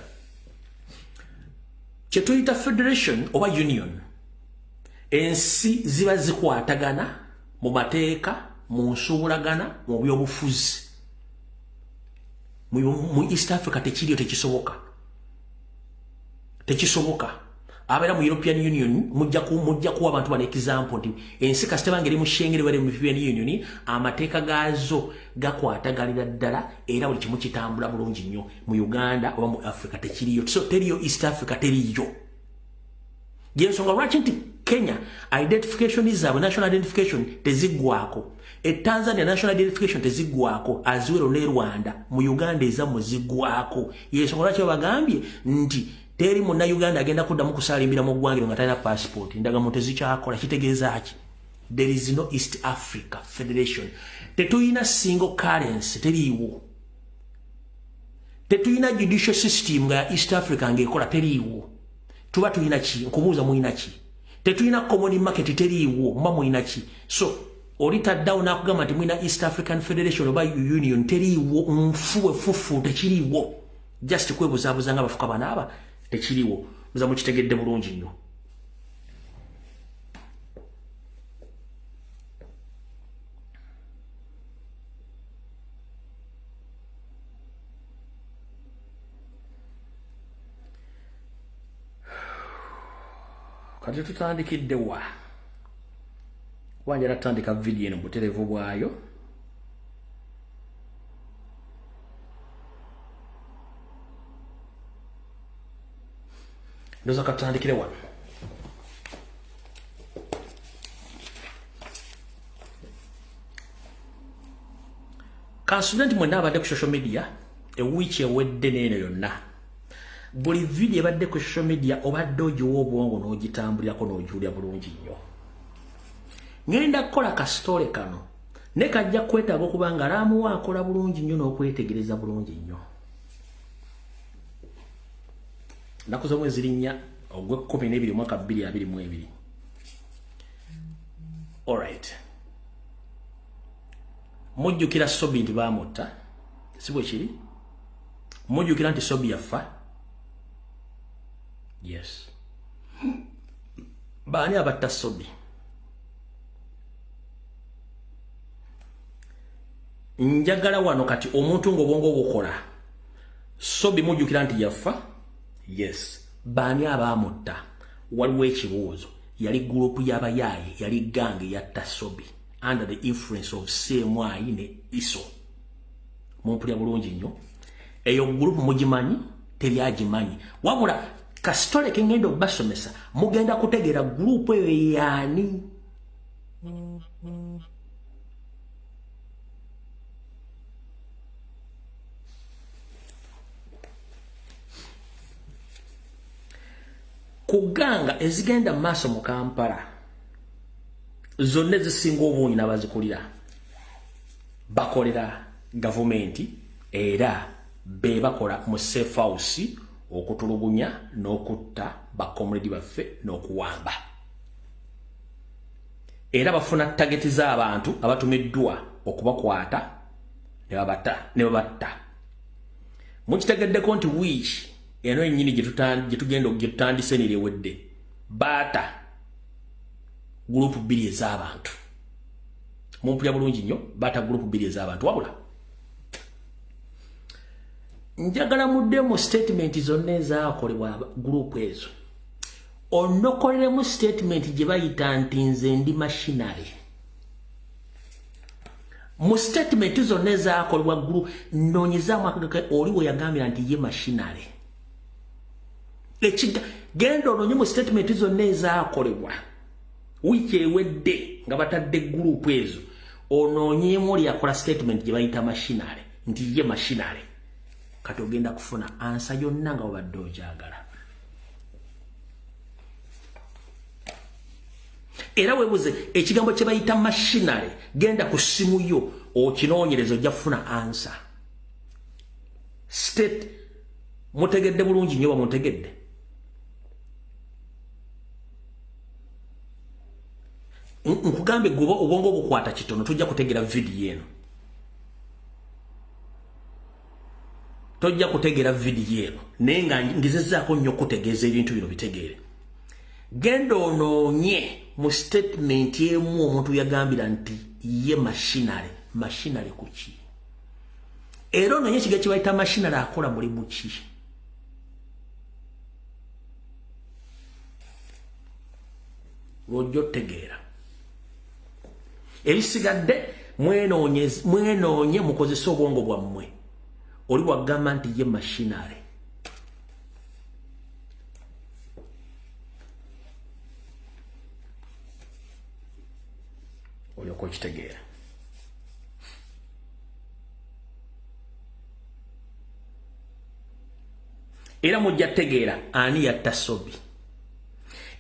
kye tuyita federation oba union ensi ziba zikwatagana mu mateeka mu nsuubulagana mu byobufuzi mu East Africa tekiriyo tekisoboka abeera mu European Union mujja kuwa abantu bano example nti ensi kasite bange eri mu Schengen bali mu European Union amateeka gaazo gakwatagalira ddala era buli kimu kitambula bulungi nnyo mu Uganda oba mu Africa tekiriyo so teriyo East Africa teriyo yensonga lwaki nti Kenya identification zaabwe national identification teziggwako Tanzania national identification teziggwako aziwero ne Rwanda mu Uganda ezammwe ziggwako yensonga lwaki bagambye nti teri Munnayuganda agenda kuddamu kusaalimbira mu ggwanga nga talina passport endagamuntu tezikyakola kitegeeza ki there is no East Africa Federation tetuyina single currency teriiwo tetuyina judicial system nga East Africa ngaekola teriiwo tuba tuyina ki nkubuuza muyina ki tetuyina common market teriiwo mba muyina ki so olitaddawo nakugamba nti muyina East African Federation oba Union teriiwo nfuwe fufu tekiriiwo just kwebuzaabuza nga bafuka banaaba tekiriwo muza mukitegedde bulungi nnyo kati tutandikidde wa wanjala tutandika video eno buterevu bwayo ndoza katandikire wano kansulenti mwenna abadde ku social media ewiiki ewedde neeno yonna buli video ebadde ku social media obadde ogiwa obwongo n'ogitambulirako n'ogiwulira bulungi nnyo ngenda kukola kasitole kano ne kajja kwetaaga okuba nga laamuwa akola bulungi nnyo n'okwetegereza bulungi nnyo naku z'omwezi linnya ogw'ekkumi n'ebiri omwaka 2022 Alright. Mujjukira Sobi nti baamutta. Si bwe kiri? Mujjukira nti Sobi yafa? Yes. Baani abatta Sobi? Njagala wano kati omuntu ng'obwongo bukola. Sobi mujjukira nti yafa? Yes. Baani abaamutta? Waliwo ekibuuzo. Yali gurupu y'abayaaye, yali gange yatta Sobi under the influence of CMY ne ISO. Mumpulya bulungi nnyo. Eyo gurupu mugimanyi, teryagimanyi. Wabula kasitole ke ngenda okubasomesa mugenda kutegeera gurupu eyo yaani. Kuganga ezigenda maaso mu Kampala zonna ezisinga obungi n'abazikulira bakolera gavumenti era be bakola mu safe house okutulugunya n'okutta bakomredi baffe n'okuwamba era bafuna tageti z'abantu abatumiddwa okubakwata ne babatta mukitegeddeko nti wiiki eno ennyini gyetutandise nirewedde baata gurupu 2 ez'abantu mumpulya bulungi nnyo baata gurupu 2 ez'abantu wabula njagala mudde mu statement zonna ezaakolebwa gurupu ezo onokoleremu statement gye bayita nti nze ndi machinery mu statement zonna ezaakolebwa gurupu nnoonyezaamu akagaka oli we yagambira nti ye machinery genda onoonye mu statement zonna ezaakolebwa wiiki ewedde nga batadde gurupu ezo onoonyeemu oli yakola statement gye bayita machinery nti ye machinery kati ogenda kufuna ansa yonna nga wabadde ogyagala era webuze ekigambo kye bayita machinery genda ku ssimu yo okinoonyereza ojja kufuna ansa state mutegedde bulungi nnyo bamutegedde nkugambe gwe obwongo bukwata kitono tojja kutegeera vidiyo eno tojja kutegeera vidiyo eno naye nga ngezezzaako nnyo okutegeeza ebintu bino bitegeere genda onoonye mu statement emu omuntu yagambira nti ye machinery ku ki era onoonye ekiga kye bayita machinery akola mulimu ki lwojja otegeera ebisigadde mwenoonye mukozese obwongo bwammwe oli wagamba nti ye machinery olyoka okitegeera era mujja tegeera ani yatta Sobi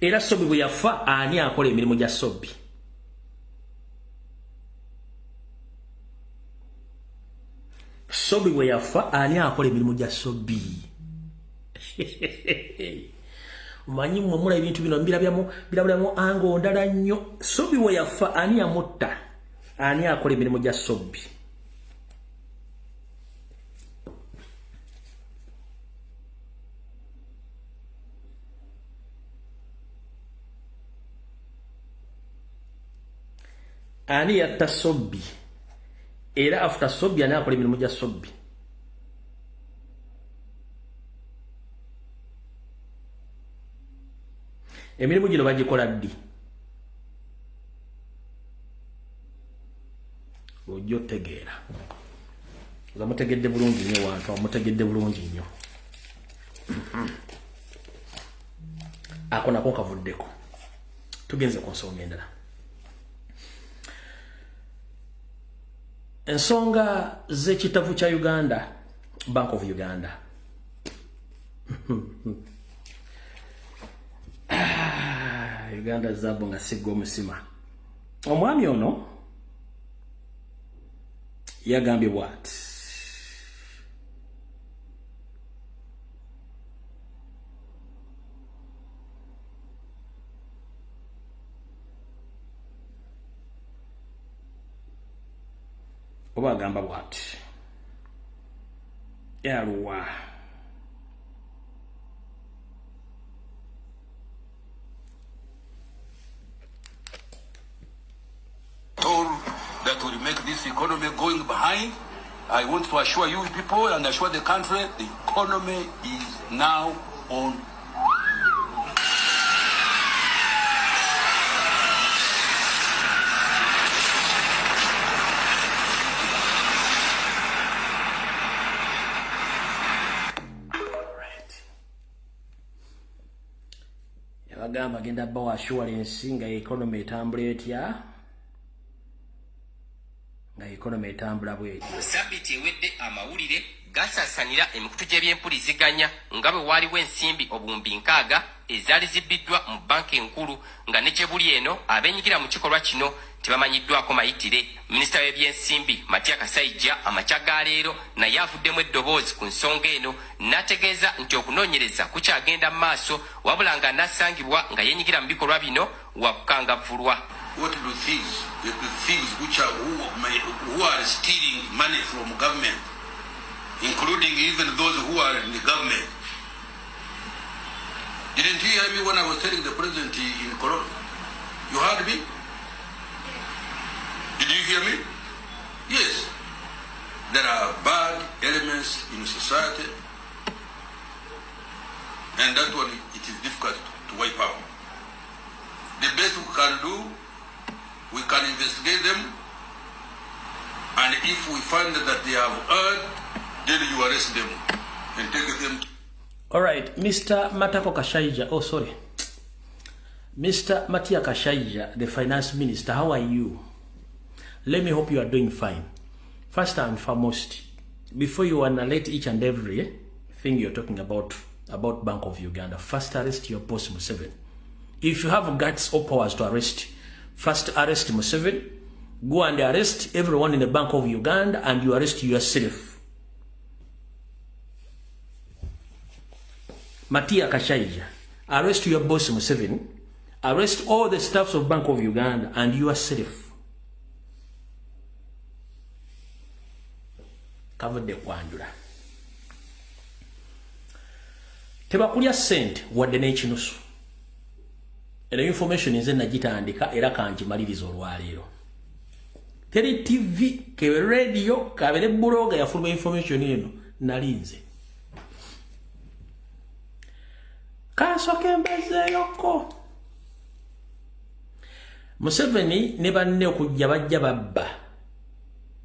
era Sobi bwe yafa ani akola emirimu gya Sobi Sobi bwe yafa ani akola emirimu gya Sobi manyi mmwe mula ebintu bino birabiramu ango ndala nnyo Sobi bwe yafa ani amutta ani akola emirimu gya Sobi ani yatta Sobi era after Sobi ani akola emirimu gya Sobi emirimu gino bagikola ddi ojja otegeera nga mutegedde bulungi nnyo wantu mutegedde bulungi nnyo ako nako kavuddeko tugenze ku nsonga endala ensonga z'ekitavu kya Uganda Bank of Uganda Uganda zabo nga sigwa omusima omwami ono yagambye bw'ati oba agamba bw'ati yaluwa told that will make this economy going behind. I want to assure you people and assure the country the economy is now on. Yabagamba agenda bawa assurance nga economy etambula etya. Economy etambula bwetyo. Sabiti ewedde amawulire gasasanira emikutu gy'ebyempuliziganya nga bwe waliwo ensimbi obumbi nkaaga ezaali zibbiddwa mu banka enkulu nga ne gyebuli eno abeenyigira mu kikolwa kino tebamanyiddwako mayitire. Minisita w'ebyensimbi Matia Kasaija amakya ga leero naye avuddemu eddoboozi ku nsonga eno n'ategeeza nti okunoonyereza kukyagenda mu maaso wabula nga n'assangibwa nga yeenyigira mu bikolwa bino wakukangavvulwa. What do the things which are who are stealing money from government, including even those who are in the government? Didn't you hear me when I was telling the president in Cologne? You heard me? Did you hear me? Yes. There are bad elements in society, and that one it is difficult to wipe out. The best we can do, we can investigate them, and if we find that they have erred, then you arrest them and take them. All right, Mr. Matako Kashaija. Oh, sorry. Mr. Matia Kashaija, the finance minister, how are you? Let me hope you are doing fine. First and foremost, before you annihilate each and every thing you're talking about Bank of Uganda, first arrest your boss Museveni. If you have guts or powers to arrest, first arrest Museveni, go and arrest everyone in the Bank of Uganda, and you arrest yourself. Matia Kashaija, arrest your boss Museveni, arrest all the staffs of Bank of Uganda, and yourself. Cover the Kwandura. Tebakulya sente wadde n'ekinusu. Eno information nze nagitandika era kangimaliriza olwaleero. Teri TV, kebe radio, kabere bloga yafuluma information eno nalinze. Kasoke mbezeyoko. Museveni ne banne okujja bajja babba.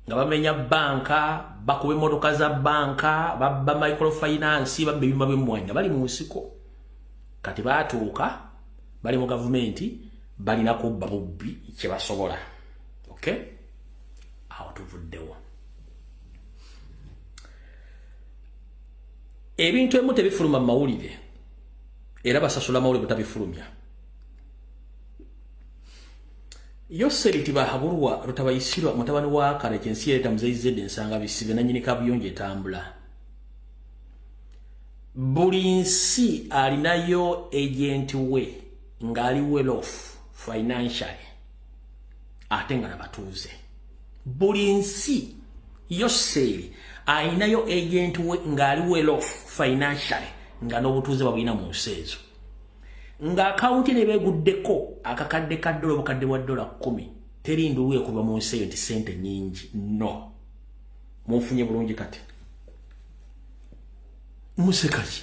Nga bamenya banka, bakube motoka za banka, babba microfinance, babba ebima by'emmwanyi bali mu nsiko. Kati baatuuka bali mu gavumenti balina kubba bubbi kye basobola. Okay? Awo tuvuddewo. Ebintu ebimu tebifuluma mu mawulire era basasula amawulire butabifulumya. Yoseriti bahabulwa rutabayisirwa mutabani wa kale kyensi yeta muzeyizedde ensanga bisibe nanyini kabuyonje etambula. Buli nsi alinayo agent we ngali well off financially ate nga nabatuuze. Buli nsi yoseri alinayo agent we ngali well off financially nga n'obutuuze babulina mu nsi ezo. Nga akaunti ne beguddeko akakadde ka dola obukadde bwa dola 10 teri nduwe kuba mu nsi eyo nti sente nyingi. No. Munfunye bulungi kati. Musekaki.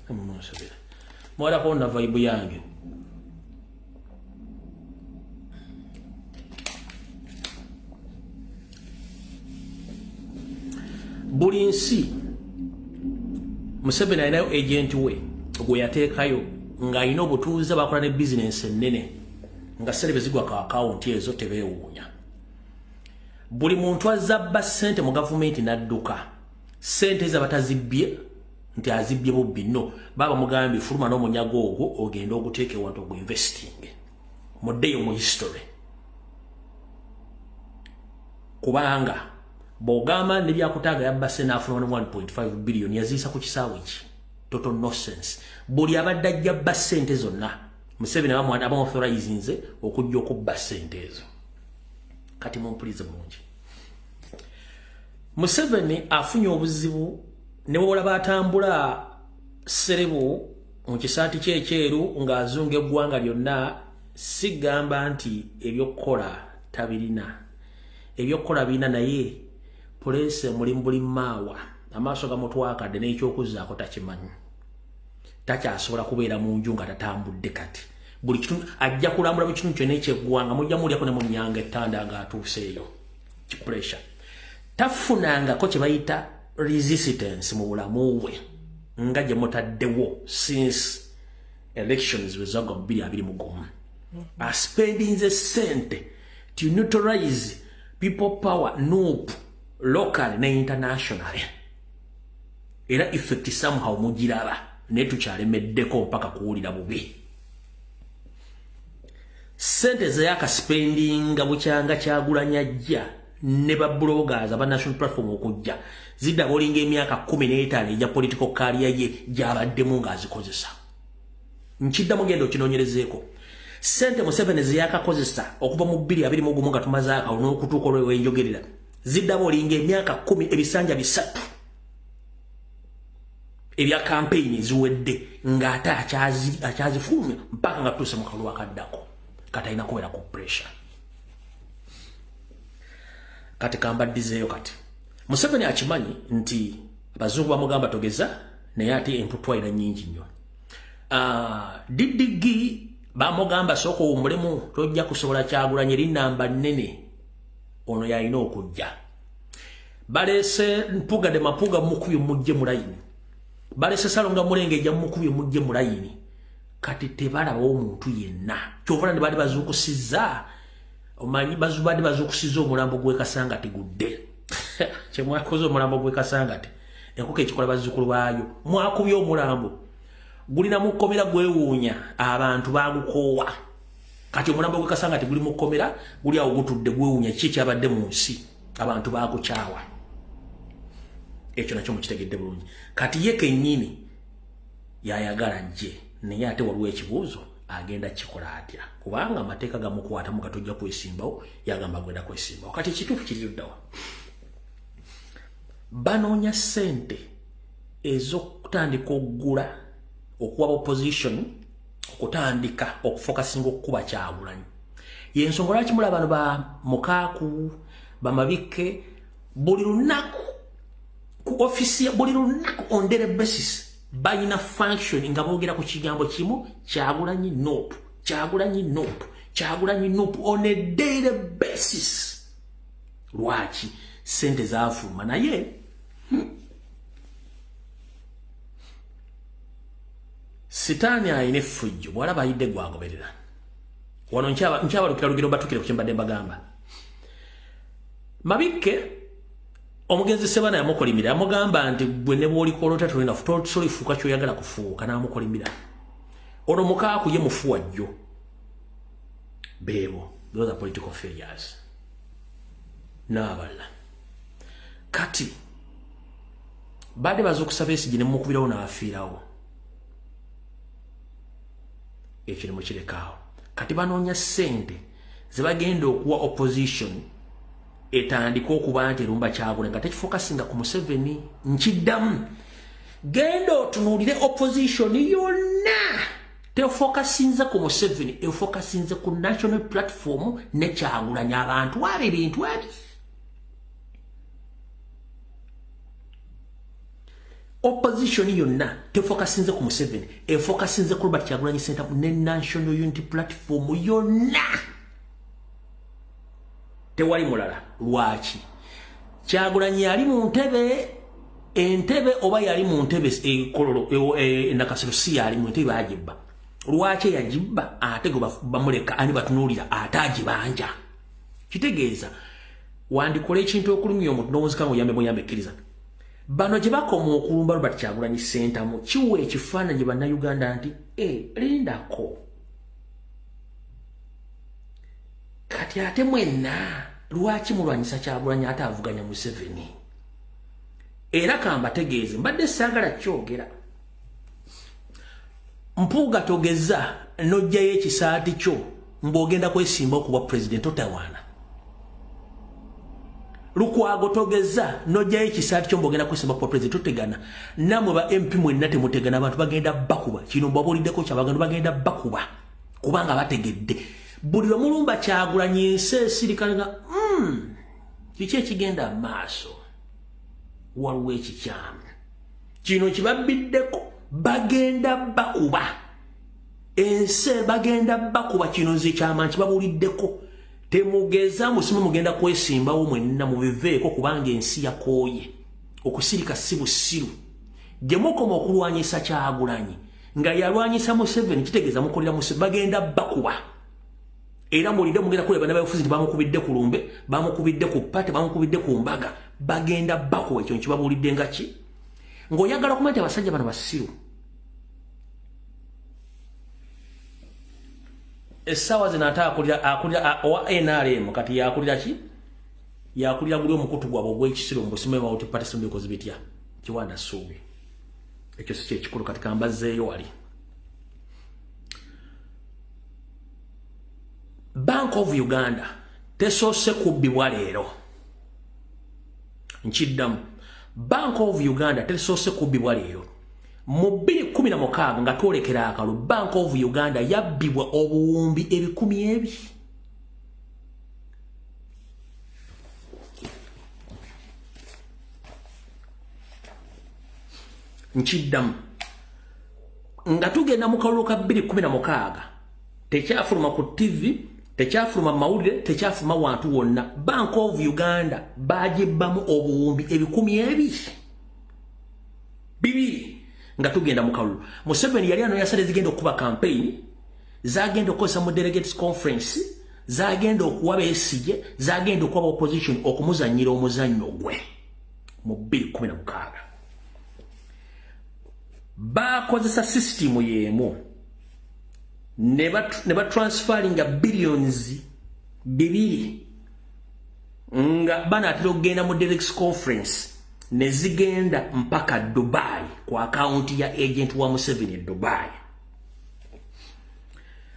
Amusabira. Mwala kona vibe yange. Buli nsi Museveni alinayo agent we gwe yateekayo ng'alina obutuuze bakola ne business ennene nga serebe zigwa ka account ezo tebeewuunya. Buli muntu azabba ssente mu gavumenti n'adduka ssente ezo batazibbye nti azibbye bubbi. No, baba mugambye fuluma n'omunyago ogwo ogenda oguteeka ewantu ogwo investing muddeyo mu history. Kubanga bogama ne byakutaaga yabbase n'afuna 1.5 billion yaziisa ku kisaawe ki. Total nonsense. Buli abadde ajja bba ssente zonna Museveni abamuauthorizinze okujja okubba ssente ezo. Kati mumpulize bulungi. Museveni afunye obuzibu ne bwolaba atambula Serebu mu kisaati kyekyeru ng'azunga eggwanga lyonna, sigamba nti ebyokukola tabirina. Ebyokukola birina naye poliisi mulimu buli maawa, amaaso gamutwakadde n'ekyokuzzaako takimanyi. Takyasobola kubeera mu nju nga tatambudde kati. Buli kitundu ajja kulambula mu kitundu kyonna ekyeggwanga, mujja mulyako ne mu nnyanga ettanda ng'atuuseeyo. Pressure. Tafunangako kye bayita resistance mu bulamu bwe nga gye mutaddewo since elections wezaga 2021. Aspendinze sente to neutralize people power NUP local ne international. Era effect somehow mugiraba ne tukyalemeddeko mpaka kuwulira bubi. Sente ze yakaspendinga bukyanga Kyagulanyi ajja ne ba bloggers aba national platform okujja zidda bolinga emyaka 15 ejja political career ye gyabaddemu ng'azikozesa. Nkiddamu genda okinoonyerezeeko. Sente Museveni ze yakakozesa okuva mu 2021 nga tumaze akawo n'okutuuka olwenjogerera zidda bolinga emyaka 10 ebisanja 3 ebya campaign ziwedde ng'ate akyazifulumya mpaka nga tuuse mu kalulu akaddako. Kati alina kubeera ku pressure. Kati kambaddizeeyo kati. Museveni akimanyi nti abazungu bamugamba togeza naye ate emputwa ina nnyingi nnyo. Didigi bamugamba sooka omulemu tojja kusobola Kyagulanyi eri nnamba nnene ono yalina okujja. Baleese Mpuga de Mapuga mukubye mujje mu layini. Baleese Salonga Mulenge ejja mukubye mujje mu layini. Kati tebalaba omuntu yenna. Kyovula ne bali bazuukusizza. Omanyi bazubadde bazuukusizza omulambo gwe Kasangati gudde. Kye mwakoze omulambo gwe Kasangati. Enkoko ekikola bazzukulu baayo. Mwakubye omulambo. Gulina mukomera gwewuunya abantu bagukoowa. Kati omulambo gwe Kasangati guli mukomera guli awo gutudde gwewuunya kiki kyabadde mu nsi. Abantu bagukyawa. Ekyo nakyo mukitegedde bulungi. Kati ye kennyini yayagala jje. Naye ate waliwo ekibuuzo agenda kikola atya kubanga amateeka gamukwata mu gatojja kwesimbawo yagamba gwenda kwesimbawo. Kati ekituufu kiri ddawa banoonya ssente ez'okutandika okugula okuwa opposition okutandika okufokasinga okukuba Kyagulanyi. Y'ensonga lwaki mulaba bano ba Mukaaku Bamabikke buli lunaku ku ofisi buli lunaku on daily basis bayina function nga boogera ku kigambo kimu Kyagulanyi NUP, Kyagulanyi NUP, Kyagulanyi NUP on a daily basis. Lwaki sente zaafuluma naye sitaani ayina effujjo bw'alaba ayidde gwagoberera. Wano nkyabalukira lugero batukire ku kyembadde mbagamba. Mabikke omugenzi Sebana yamukolimira amugamba nti gwe ne bw'olikolota tolina solifuuka kyoyagala kufuuka n'amukolimira. Ono Mukaaku ye mufuwa jjo. Beebo. Those are political failures. N'abalala. Kati badde bazuukusa Besigye ne mukubirawo n'afiirawo. Ekyo ne mukirekaawo. Kati banoonya ssente ze bagenda okuwa opposition etandika okuba nti erumba Kyagulanyi nga tekifokasinga ku Museveni. Nkiddamu genda otunuulire opposition yonna tefokasinze ku Museveni efokasinze ku national platform ne Kyagulanyi abantu abo ebintu abi. Opposition yonna tefokasinze ku Museveni efokasinze ku Robert Kyagulanyi Center ne national unity platform yonna. Tewali mulala. Lwaki Kyagulanyi yali mu entebe oba yali mu ntebe ekololo Nakasero si yali mu ntebe agibba. Lwaki yagibba ate go bamuleka ani batunuulira ate agibanja. Kitegeeza wandikola ekintu okulumya omuntu n'owuzika ng'oyambe ekkiriza. Bano gye bakoma okulumba Robert Kyagulanyi Center mu kiwa ekifaananyi bannayuganda nti lindako. Kati ate mwenna lwaki mulwanyisa Kyagulanyi ate avuganya Museveni? Era kambategeeze mbadde saagala kyogera. mpuuga togeza n'ojjayo ekisaati kyo ng'ogenda kwesimba okuba president otawaana. Lukwago togeza n'ojjayo ekisaati kyo ng'ogenda kwesimba okuba president otegana. Namwe ba MP mwenna temutegana, abantu bagenda bakuba. Kino mbabuuliddeko ky'abantu bagenda bakuba kubanga bategedde. Buli lwe mulumba Kyagulanyi ensi esirikale nga kiki ekigenda maaso waliwo ekikyamu. Kino kibabiddeko bagenda bakuba. Ensi bagenda bakuba kino nze kyama kibabuuliddeko. Temugeza musimu mugenda kwesimbawo mwenna mubiveeko kubanga ensi yakooye. Okusirika si busiru. Gye mukoma okulwanyisa Kyagulanyi nga yalwanyisa Museveni kitegeeza mukolera Museveni bagenda bakuba. Era mulinde mugenda kuleba n'abafuzi bamukubidde ku lumbe, bamukubidde ku pate, bamukubidde ku mbaga, bagenda bakuba. Ekyo kibabuulidde nga ki? Ng'oyagala okumanya nti abasajja bano basiru. Essaawa zino ate akulira owa NRM kati yakulira ki? Yakulira guli omukutu gwabwe ogw'ekisiro mu Busiime Bawuti Party bikozi bitya? Kiwanda Ssuubi. Ekyo si kyekikulu kati kambazzeeyo wali. Bank of Uganda tesoose kubbibwa leero. Nkiddamu. Bank of Uganda tesoose kubbibwa leero. Mu 2016 nga twolekera akalu Bank of Uganda yabbibwa obuwumbi 1,200. Nkiddamu. Nga tugenda mu kalulu ka 2016 tekyafuluma ku TV, tekyafuluma mawulire, tekyafuluma wantu wonna. Bank of Uganda bagibbamu obuwumbi 200,000. Bibiri nga tugenda mu kalulu. Museveni yali anonya sale zigenda okuba campaign, zagenda okukozesa mu delegates conference, zagenda okuwa Besigye, zagenda okuwa opposition okumuzannyira omuzannyo gwe mu 2016. Bakozesa system y'emu ne batransferinga billions 2 nga banaatera okugenda mu delegates conference ne zigenda mpaka Dubai kwa akaunti ya agent wa Museveni Dubai.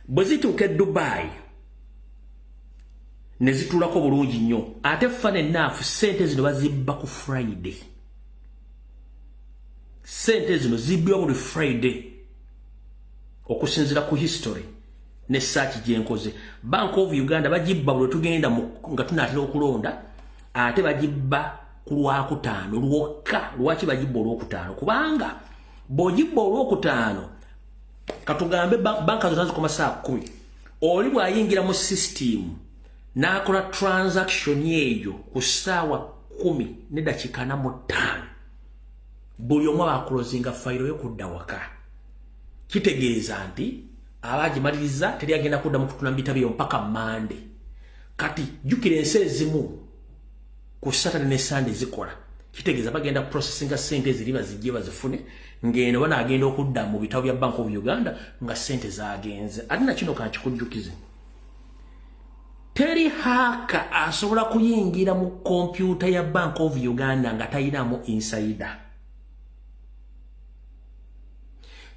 Bwe zituuka Dubai ne zituulako bulungi nnyo ate fane naafu sente zino bazibba ku Friday. Sente zino zibbibwa buli Friday okusinzira ku history ne search gyenkoze. Bank of Uganda bagibba bwe tugenda nga tunaatera okulonda ate bagibba ku Lwakutaano lwokka. Lwaki bagibba Olwokutaano? Kubanga bw'ogibba Olwokutaano katugambe banka zonna zikoma saa 10 oli bw'ayingira mu system n'akola transaction eyo ku ssaawa 10 ne dakiika 45 buli omu abakulozinga fayiro yo kudda waka. Kitegeeza nti abagimaliriza teri agenda kudda mu kutuna mbita byo mpaka Monday. Kati jukira ensi ezimu ku Saturday ne Sunday zikola. Kitegeeza bagenda processinga sente ziri bazijje bazifune ngeno bana agenda okudda mu bitabo bya Bank of Uganda nga sente zaagenze. Alina kino kakikujjukize. Teri haka asobola kuyingira mu computer ya Bank of Uganda nga tayinamu insider.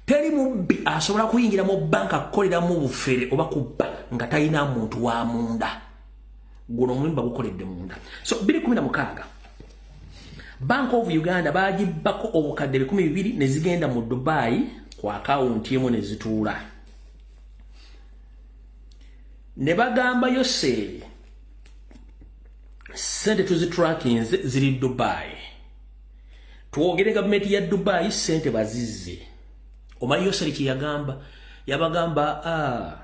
Teri mubbi asobola kuyingira mu banka akolera mu bufere oba kubba nga tayina muntu wa munda. Guno mwimba gukoledde munda. So 2016 Bank of Uganda bagibbako obukadde 200,000 ne zigenda mu Dubai kwa akaunti emu ne zituula. Ne bagamba yose sente tuzitrackings ziri Dubai. Twogere gavumenti ya Dubai sente bazizze. Omanyi yose kiyagamba yabagamba a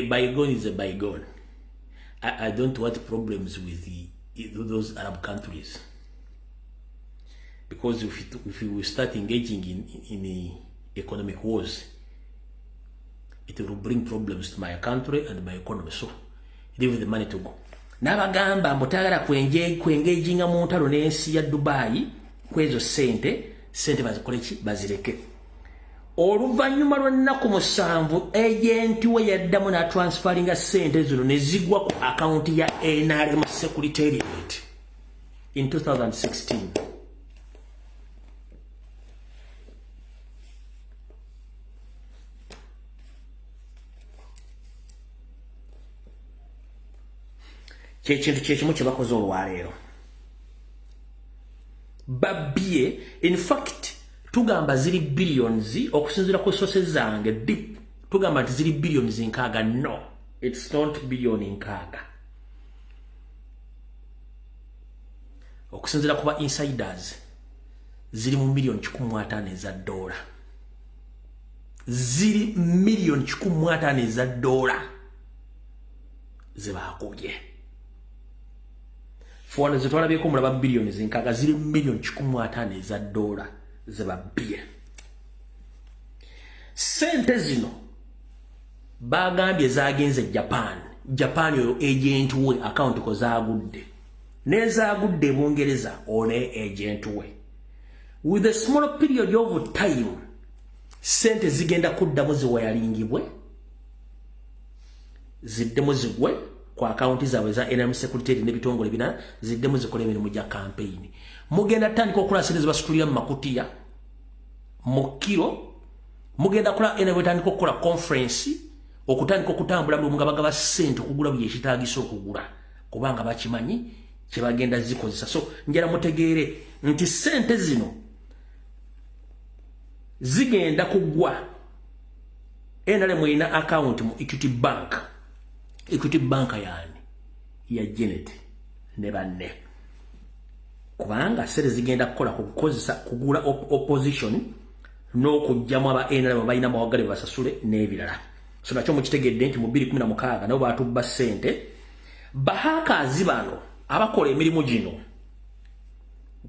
bygone is a bygone. I don't want problems with those Arab countries, because if we start engaging in economic wars, it will bring problems to my country and my economy. So leave the money to go. Nabagamba mbotagala kwengeginga mu ntalo n'ensi ya Dubai kwezo sente bazikoleki bazireke. Oluvannyuma lw'ennaku 7 agenti we yaddamu na transferinga sente zino ne zigwa ku akaunti ya NRM Secretariat in 2016. Ky'ekintu kyekimu kye bakoze olwaleero. Babye, in fact, tugamba ziri billions okusinziira ku sources zange deep. Tugamba nti ziri billions nkaaga. No, it's not billion nkaaga. Okusinziira kuba insiders ziri mu million 15 eza dola. Ziri million 15 eza dola zebakubye. Fuwana zetwalabyeko mulaba billion zinkaaga ziri million 15 eza dola zebabye. Sente zino bagambye zagenze Japan oyo agent we account ko zaagudde. Nezaagudde Bungereza one agent we. With a small period of time, sente zigenda kuddamu ziwayalingibwe, ziddemu zigwe kwa akaunti zaabwe za NRM Security n'ebitongole bina, ziddemu zikola emirimu gya campaign. Mugenda tandika okukola sente zibasitulira mu makutiya, mu kiro, mugenda kola NRM tandika okukola conference, okutandika okutambula mu nga bagaba sente okugula bye ekitaagisa okugula, kubanga bakimanyi kye bagenda zikozesa. So njala mutegeere nti sente zino zigenda kugwa. NRM ina account mu Equity Bank. Equity Bank yani ya Janet ne banne. Kubanga sente zigenda kukola kukozesa kugula opposition n'okujjamu aba NRM balina mawagale basasule n'ebirala. So nakyo mukitegedde nti mu 2016 nabo batubba sente. Bahaka zibano abakola emirimu gino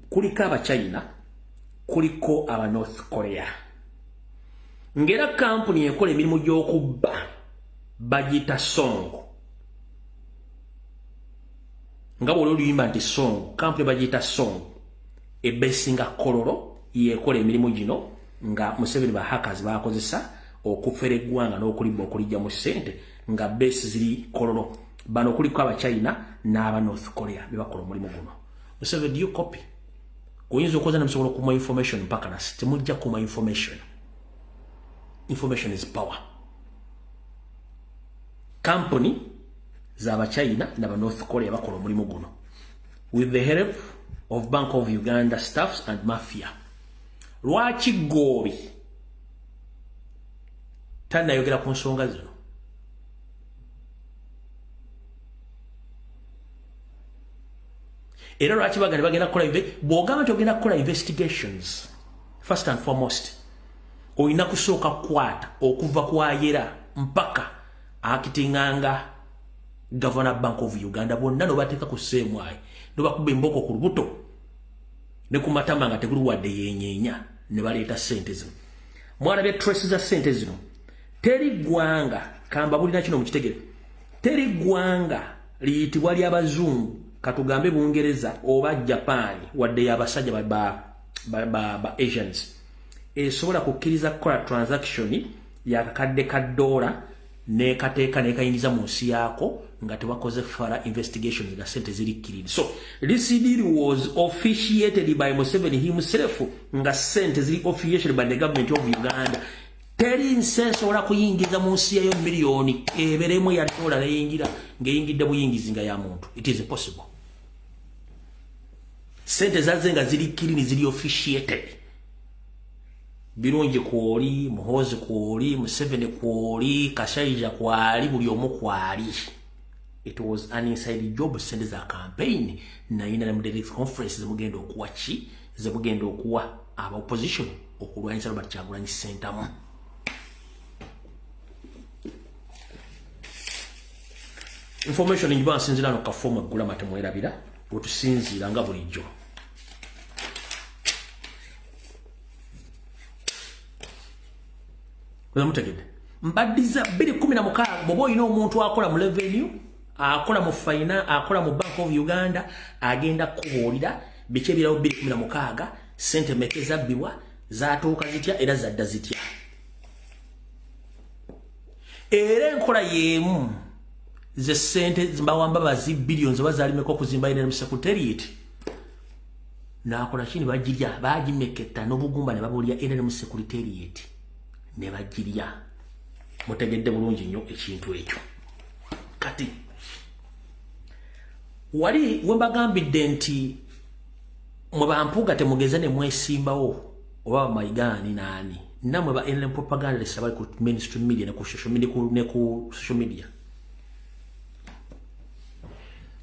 kuliko aba China, kuliko aba North Korea. Ngera company ekola emirimu gy'okubba bagita Song. Nga bw'oli oluyimba nti Song, company bagita Song ebesinga Kololo yekola emirimu gino nga Museveni ba hackers bakozesa okufera eggwanga n'okulibba okulijja mu ssente nga base ziri Kololo. Bano kuliko aba China n'aba North Korea bebakola omulimu guno. Museveni, do you copy? Oyinza okoza namusobola okuma information mpaka nasi temujja kuma information. Information is power. Company z'aba China n'aba North Korea bakola omulimu guno with the help of Bank of Uganda staffs and mafia. Lwaki Gobi tannayogera ku nsonga zino? Era lwaki bagenda kukola bw'ogamba nti ogenda kukola investigations, first and foremost olina kusooka kukwata okuva kwayera mpaka akitinganga Governor Bank of Uganda bonna nobateeka ku sseemwayi nobakuba emboko ku lubuto ne ku matama nga teguli wadde yenyeenya ne baleeta ssente zino. Mwalabye traces za ssente zino. Teri ggwanga kamba bulina kino mukitegere, teri ggwanga liyitibwa ly'abazungu katugambe Bungereza oba Japan wadde y'abasajja ba Asians esobola kukkiriza kukola transaction ya kakadde ka dola nekateeka nekayingiza mu nsi yaako nga tewakoze fara investigation nga sente zirikkirire. So this deal was officiated by Museveni himself nga sente ziri officiated by the government of Uganda. Teri nsi esobola kuyingiza mu nsi yayo miliyoni eberemu ya dola neyingira ng'eyingidde buyingizi nga ya muntu. It is impossible. Sente zaze nga zirikkirire ziri officiated. Birungi kwoli, Muhoozi kwoli, Museveni kwoli, Kashaija kwali, buli omu kwali. It was an inside job sente za campaign na ina mu direct conference zemugenda okuwa ki zemugenda okuwa aba opposition okulwanyisa Robert Kyagulanyi Ssentamu. Information njiba nsinzira no kafoma gula matemu erabira otusinzira nga bulijjo. Mutegede mbadiza 2016 bobo ino omuntu akola mu revenue akola mu finance akola mu Bank of Uganda agenda kubuulira biche birawo 2016 sente mekeza biwa zatuuka zitya era zadda zitya. Era enkola yemu ze sente zimbawamba bazi billions bazalimeko kuzimba ine secretariat nakola kini bagirya bagimeketa n'obugumba ne babulya ine mu secretariat ne bagirya. Mutegedde bulungi nnyo ekintu ekyo. Kati wali wembagambidde nti mwe bampuga temugeza ne mwesimbawo oba maigani nani namwe ba NLM propaganda lesabali ku mainstream media ne ku social media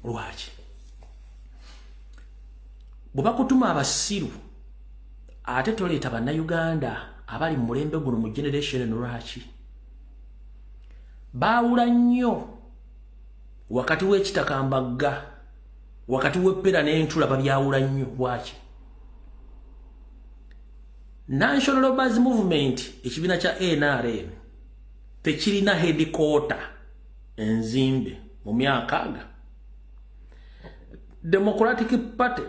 lwaki bwe bakutuma abasiru ate toleeta bannayuganda abali mu mulembe guno mu generation lwaki baawula nnyo wakati w'ekitakambagga wakati w'eppera n'entula babyawula nnyo lwaki National Labourers Movement ekibiina kya NRM tekirina headquarter enzimbe mu myaka aga Democratic Party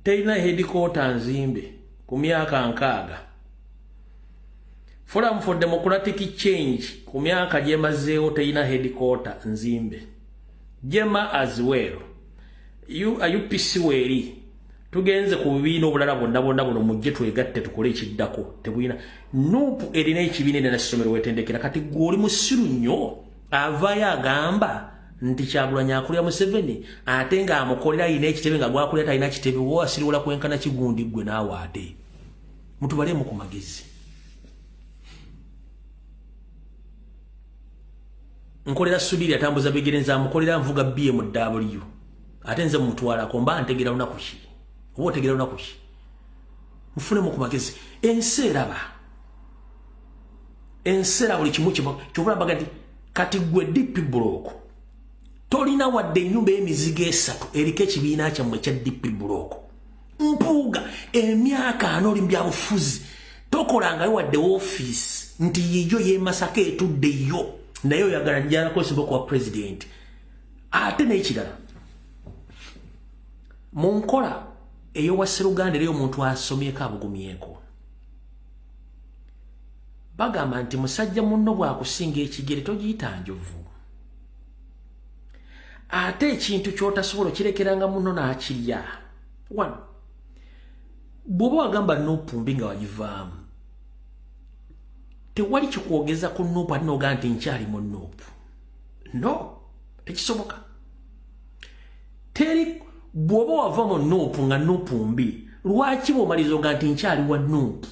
terina headquarter nzimbe ku myaka nkaaga Forum for Democratic Change ku myaka gyemazeewo terina headquarter nzimbe Jema as well UPC weri tugenze ku bibiina obulala bonna buno mujje twegatte tukole ekiddako tebulina nupu erina ekibiina na ssomero wetendekera kati gwoli musiru nnyo avaayo agamba nti Kyagulanyi akulira Museveni ate nga amukolera ayina ekitebe nga gwakulira talina kitebe wo asiriwula kwenkana kigundi gwe naawe ate mutubalemu ku magezi nkolera Sudiri atambuza bigere nza mukolera nvuga BMW ate nze mutwalako mba ntegera lunaku ki oba otegera lunaku ki mufunemu ku magezi ensera buli kimu kyobula mbaga nti kati gwe DP Block tolina wadde ennyumba y'emizigo 3 eriko ekibiina kyammwe ekya DP Block mpuuga emyaka 4 oli mbyabufuzi tokolangayo wadde office nti yiyo y'Emasaka etuddeyo naye oyagala njalako simba kwa president ate n'ekirala mu nkola eyowa Sseruganda era omuntu asomyeko abugumyeko bagamba nti musajja munno bwakusinga ekigere togiyita njovu ate ekintu kyotasobola kirekeranga munno n'akirya one bw'oba wagamba nopumbi nga wagivaamu tewali kikwogeza ku nupu ate n'ogamba nti nkyali mu nupu no tekisoboka teri bw'oba wava mu nupu nga nupu mbi lwaki bw'omaliza ogamba nti nkyali wa nupu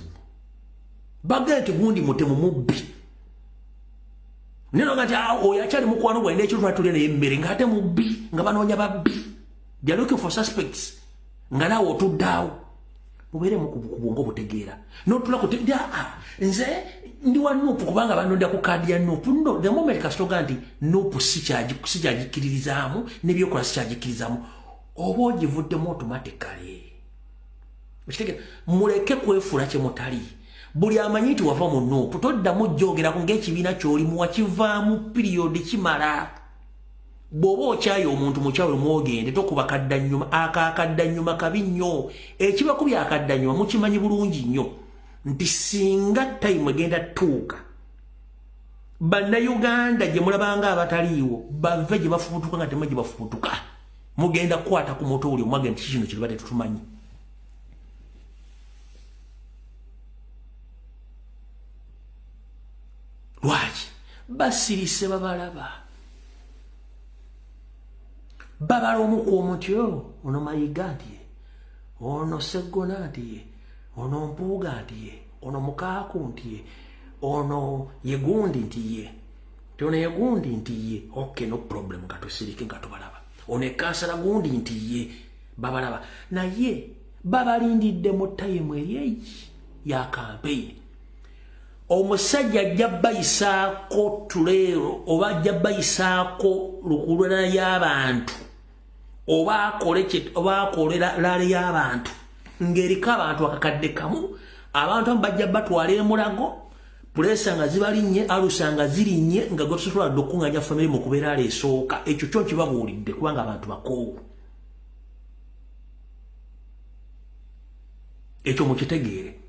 bagamba nti gundi mutemu mubbi neno ngati oyo akyali mukwano gwa ekintu natulya naye emmere ng'ate mubbi nga banoonya babbi they are looking for suspects nga naawe otuddaawo mubeere mukubunga obutegeera notula nze ndi wa nupu kubanga banondya ku kaadi ya nupu no the moment kasitoga nti nupu sikyagikiririzaamu n'ebyokola sikyagikiririzaamu oba ogivuddemu automatically okitegeera muleke kwefuula kye mutali buli amanyi nti wava mu nupu toddamu jjogeraku ng'ekibiina ky'olimu wakivaamu piriyodi kimala bw'oba okyaye omuntu mukyalo mwogende tokuba kaddanyuma akaakaddanyuma kabi nnyo ekibakubye akaddanyuma mukimanyi bulungi nnyo nti singa time egenda tuuka bannayuganda gye mulabanga abataliiwo bave gye bafubutuka nga temwe gye bafubutuka mugenda kukwata ku moto oli omwagenda nti kino kiribadde tetumanyi lwaki basirise babalaba babala omuku omutyo ono mayiga ntiye ono seggona ntiye ono mpuuga ntiye ono mukaaku ntiye ono yegundi ntiye ono yegundi ntiye okay no problem nga tusirike nga tubalaba ono ekansala gundi ntiye babalaba naye babalindidde mu tayimu eri ya campaign omusajja ajja bayisaako tuleero oba ajja bayisaako lukululana y'abantu oba akolera laale y'abantu ng'eriko abantu akakadde kamu abantu amu bajja batwala emulago puleesa nga zibalinnye alusa nga zirinnye nga gotusobola dde okuŋŋanya famire mu kubeera aleesooka ekyo kyo nkibabuulidde kubanga abantu bakoowu ekyo mukitegeere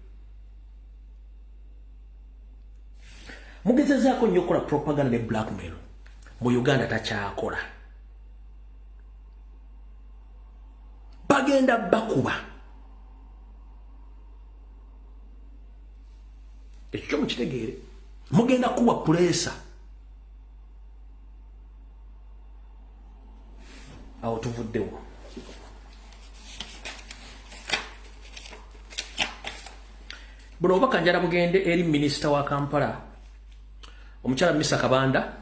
mugezezaako nnyo okukola propaganda ne blackmail mu Uganda takyakola bagenda bakuba ekyo mukitegeere mugenda kuwa puleesa awo tuvuddewo. Buno obubaka njala bugende eri minisita wa Kampala omukyala Misa Kabanda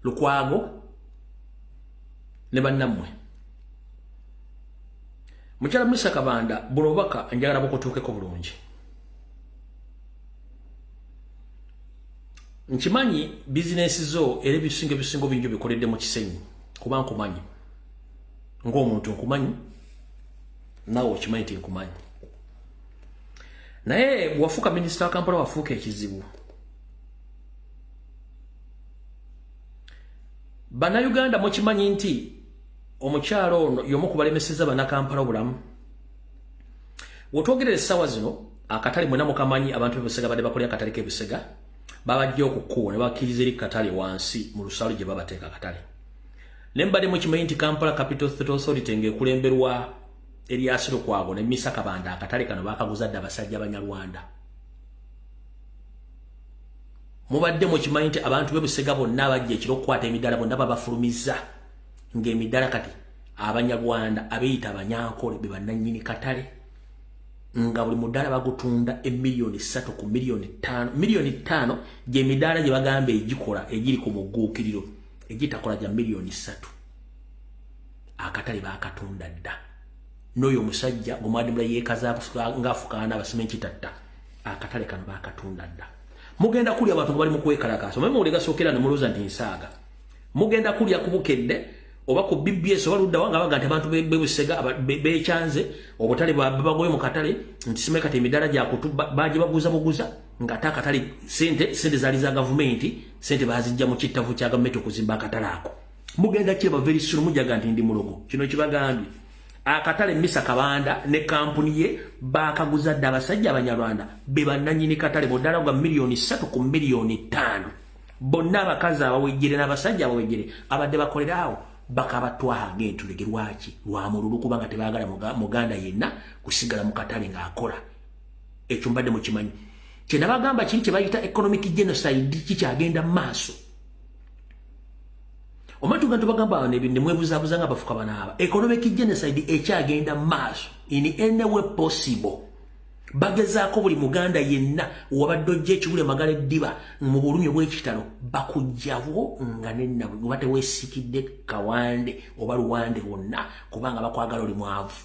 Lukwago ne bannammwe. Mukyala Misa Kabanda buno obubaka njagala bukutuukeko bulungi. Nkimanyi bizinesi zo era ebisingo bingi bikoledde mu Kisenyi kuba nkumanyi ng'omuntu nkumanyi naawe okimanyi nti nkumanyi. Naye bwafuuka minisita wa Kampala wafuuka ekizibu. Bannayuganda mukimanyi nti omukyalo ono y'omu ku balemesezza bannakampala obulamu. Wotwogerera essaawa zino akatale mwena mukamanyi abantu b'ebisega badde bakolera akatale k'ebisega babajja okukuwa ne bakkiriza eri katale wansi mu lusalo gye babateeka akatale. Ne mbadde mukimanyi nti Kampala Capital Authority ng'ekulemberwa Erias Lukwago ne Misa Kabanda akatale kano baakaguza dda abasajja Abanyarwanda. Mubadde mukimanyi nti abantu b'ebisega bonna abajja ekiro okukwata emidaala bonna babafulumiza ng'emidaala kati Abanyarwanda abeeyita Abanyankole be bannannyini katale nga buli mudaala bagutunda emiliyoni 3 ku miliyoni 5 miliyoni 5 gye midaala gye bagamba egikola egiri ku mugguukiriro egitakola gya miliyoni 3 akatale baakatunda dda. N'oyo omusajja gumwadimula yeekaza ng'afukaana abasimenti tatta akatale kano baakatunda dda. Mugenda kulya abantu bali mu kwekalakaasa omanye mulega sookera ne mulooza nti nsaaga mugenda kulya ku bukedde oba ku BBS oba ludda wanga baga nti abantu b'ebisega beekyanze obutale bagoye mu katale nti sime kati emidaala gyakutu baje baguza buguza nga ta katale sente zaali za gavumenti sente baazijja mu kittavu kya gavumenti okuzimba akatale ako. Mugenda kiraba very soon mujaga nti ndi mulogo kino kibagambye. Akatale Misa Kabanda ne kampuni ye baakaguza dda abasajja Abanyarwanda be bannannyini katale mudaala gwa miliyoni 3 ku miliyoni 5 bonna abakazi abawejjere n'abasajja abawejjere abadde bakoleraawo bakabatwala ng'entulege. Lwaki? Lwa mululu kubanga tebaagala muganda yenna kusigala mu katale ng'akola. Ekyo mbadde mukimanyi. Kye nabagamba kiri kye bayita economic genocide kikyagenda mu maaso. Omantu gantu bagamba ne mwebuzabuza nga bafuka banaaba. Economic genocide ekyagenda mu maaso in any way possible. Bagezaako buli muganda yenna wabadde ojja ekibule magala eddiba mu bulumi bw'ekitalo bakujjawo nga nenna oba teweesikidde kawande oba luwande wonna kubanga bakwagala oli mwavu.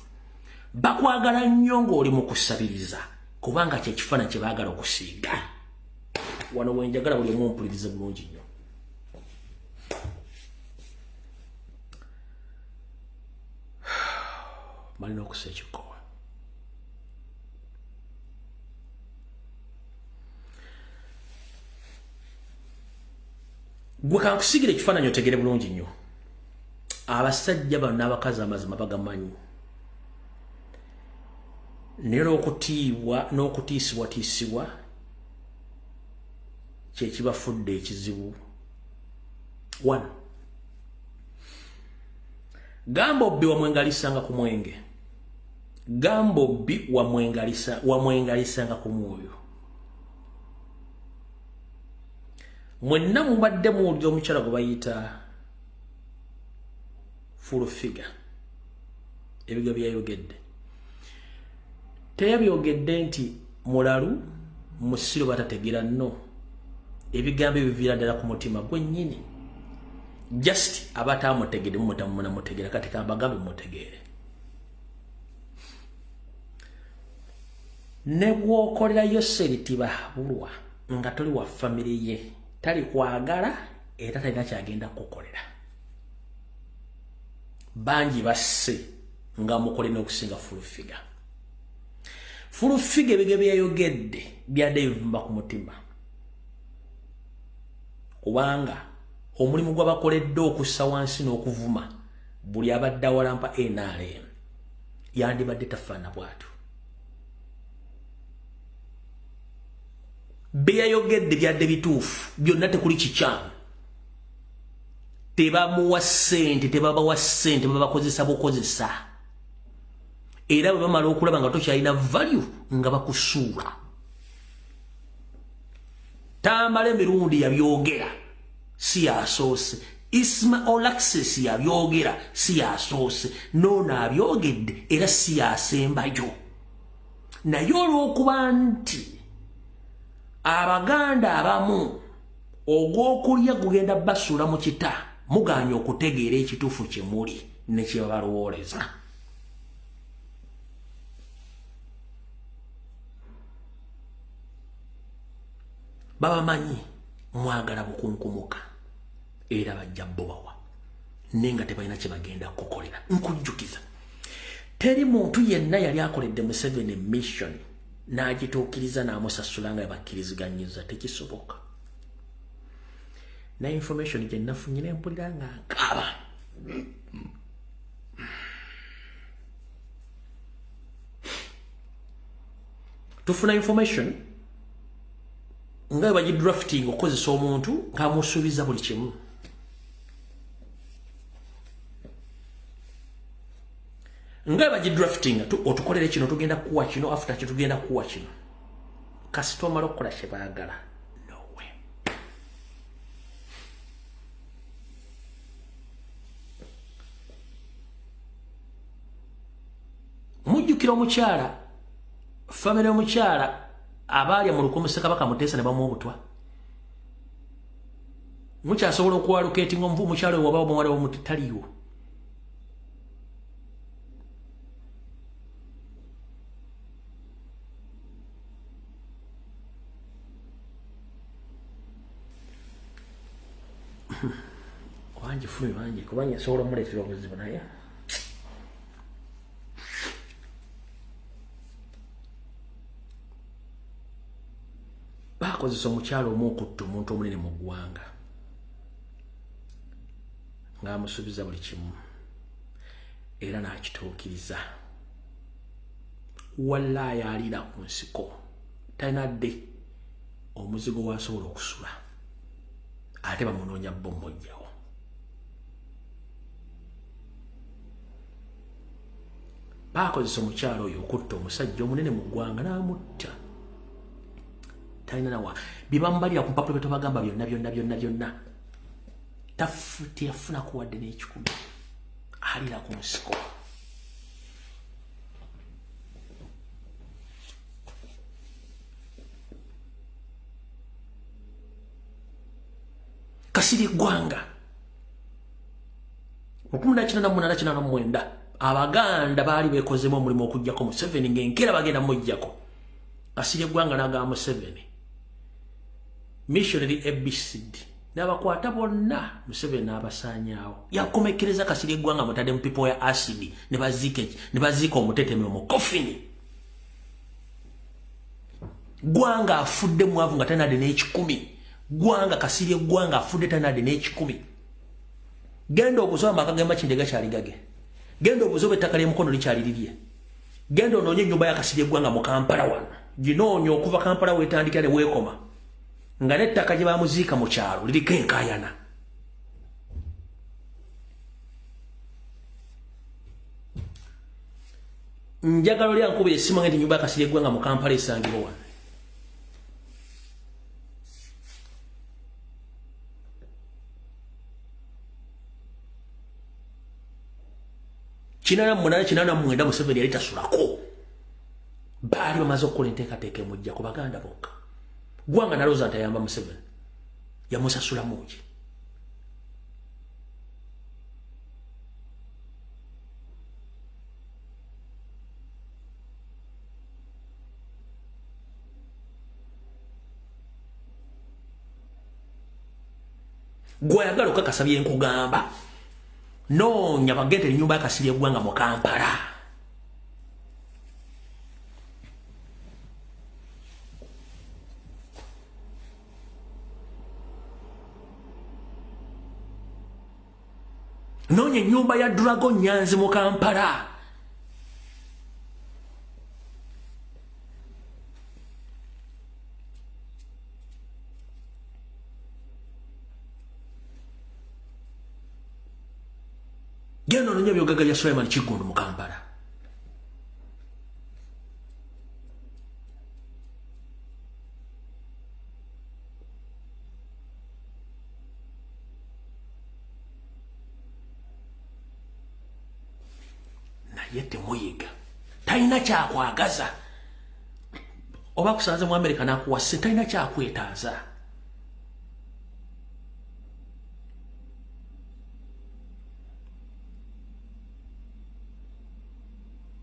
Bakwagala nnyo ng'oli mu kusabiriza kubanga kyekifaananyi kye baagala okusiiga. Wano wenjagala buli omu ompulirize bulungi nnyo. Malina okussa ekikkowa. Gwe kankusigira ekifaananyi otegere bulungi nnyo. Abasajja bano n'abakazi amazima bagamanyi. Naye n'okutiibwa n'okutiisibwatiisibwa kye kibafudde ekizibu. 1. Gamba obbi wamwengalisanga ku mwenge. Gamba obbi wamwengalisanga ku mwoyo. Mwenna mubadde muwulira omukyala gwe bayita full figure. Ebigambo byayogedde. Teyabyogedde nti mulalu musiro batategeera nno. Ebigambo ebiviira ddala ku mutima gwennyini. Just abatamutegedde mumutegeera kati kambagambe mutegeere. Ne bw'okolerayo seritibahabulwa nga toli wa famire ye tali kwagala era talina kyagenda kukolera. Bangi basse nga mukole n'okusinga full figure. Full figure ebigambo byayogedde byadde bivumba ku mutima kubanga omulimu gw'abakoledde okussa wansi n'okuvuma buli abadde awalampa NRM yandibadde tafaana bwatu. Byayogedde byadde bituufu byonna tekuli kikyamu. Tebamuwa ssente tebabawa ssente babakozesa bukozesa era bwe bamala okulaba nga tokyalina value nga bakusuula. Tamala emirundi yabyogera si yasoose Ismail Access yabyogera si yasoose noono abyogedde era si yasembayo naye olw'okuba nti Abaganda abamu ogw'okulya gugenda basuula mu kita muganya okutegeera ekituufu kye muli ne kye balowoleza babamanyi mwagala bukunkumuka era bajja bobawa nenga tebalina kye bagenda kukolera nkujjukiza teri muntu yenna yali akoledde Museveni mission n'agituukiriza n'amusasula nga yabakkirizganyiza tekisoboka na information gye nafunye ne mpulira nga nkaaba tufuna information nga bagidrafting okukozesa omuntu ng'amusuubiza buli kimu nga bagidrafting otukolere kino tugenda kuwa kino after kye tugenda kuwa kino kasita omala okukola kye baagala nowe mujjukira omukyala famire omukyala abaalya mu lukumu Ssekabaka Muteesa ne bamuwa obutwa mukyasobola okuwaluketinga omukyala we wabaawo muwala w'omuti taliiwo wangi fumi wangi kubanga nsobola omuleetera obuzibu naye bakozesa omukyalo omu okutta omuntu omunene mu ggwanga ng'amusuubiza buli kimu era n'akituukiriza wallaahi aliira ku nsiko talina dde omuzigo waasobola okusula ate bamunoonya bo mmojjawo baakozesa omukyalo oyo okutta omusajja omunene mu ggwanga n'amutta talina nawa bye bamubalira ku mpapula bye tubagamba byonna teyafunaku wadde n'ekikumi aliira ku nsiko Kasirye Gwanga 1989 Abaganda baali bekozemu omulimu okujjako Museveni ng'enkeera bagenda mujjako Kasirye Gwanga n'agamba Museveni missionary ABCD n'abakwata bonna Museveni n'abasaanyaawo yakomekereza Kasirye Gwanga mutadde mu pipo ya acid ne baziika omuteteme mu kofini Gwanga afudde mwavu nga tanadde n'ekikumi Gwanga Kasirye Gwanga afudde tanadde n'ekikumi genda okuzoba amaka ge Makindye gakyali gage genda obuzoba ettaka ly'emukono likyali lirye genda onoonye ennyumba ya Kasirye Gwanga mu Kampala wano ginoonya okuva Kampala weetandikira ne weekoma nga n'ettaka gye bamuziika mu kyalo liriko enkaayana njagalo lyankuba esimu nga nti ennyumba ya Kasirye Gwanga mu Kampala esangibwa wano kinana mwenda Museveni yali tasulako baali bamaze okukola enteekateeka emujja ku Baganda bokka Gwanga nalowooza nti ayamba Museveni yamusasula muki gwayagala okakasa byenkugamba noonya bagenda ennyumba ya Kasirye Gwanga mu Kampala noonya ennyumba ya Dragon Nyanzi mu Kampala genda ononya byogaga bya Sulaiman Kigundu mu Kampala yette muyiga talina kyakwagaza oba kusanze mu America nakuwa ssente talina kyakwetaaza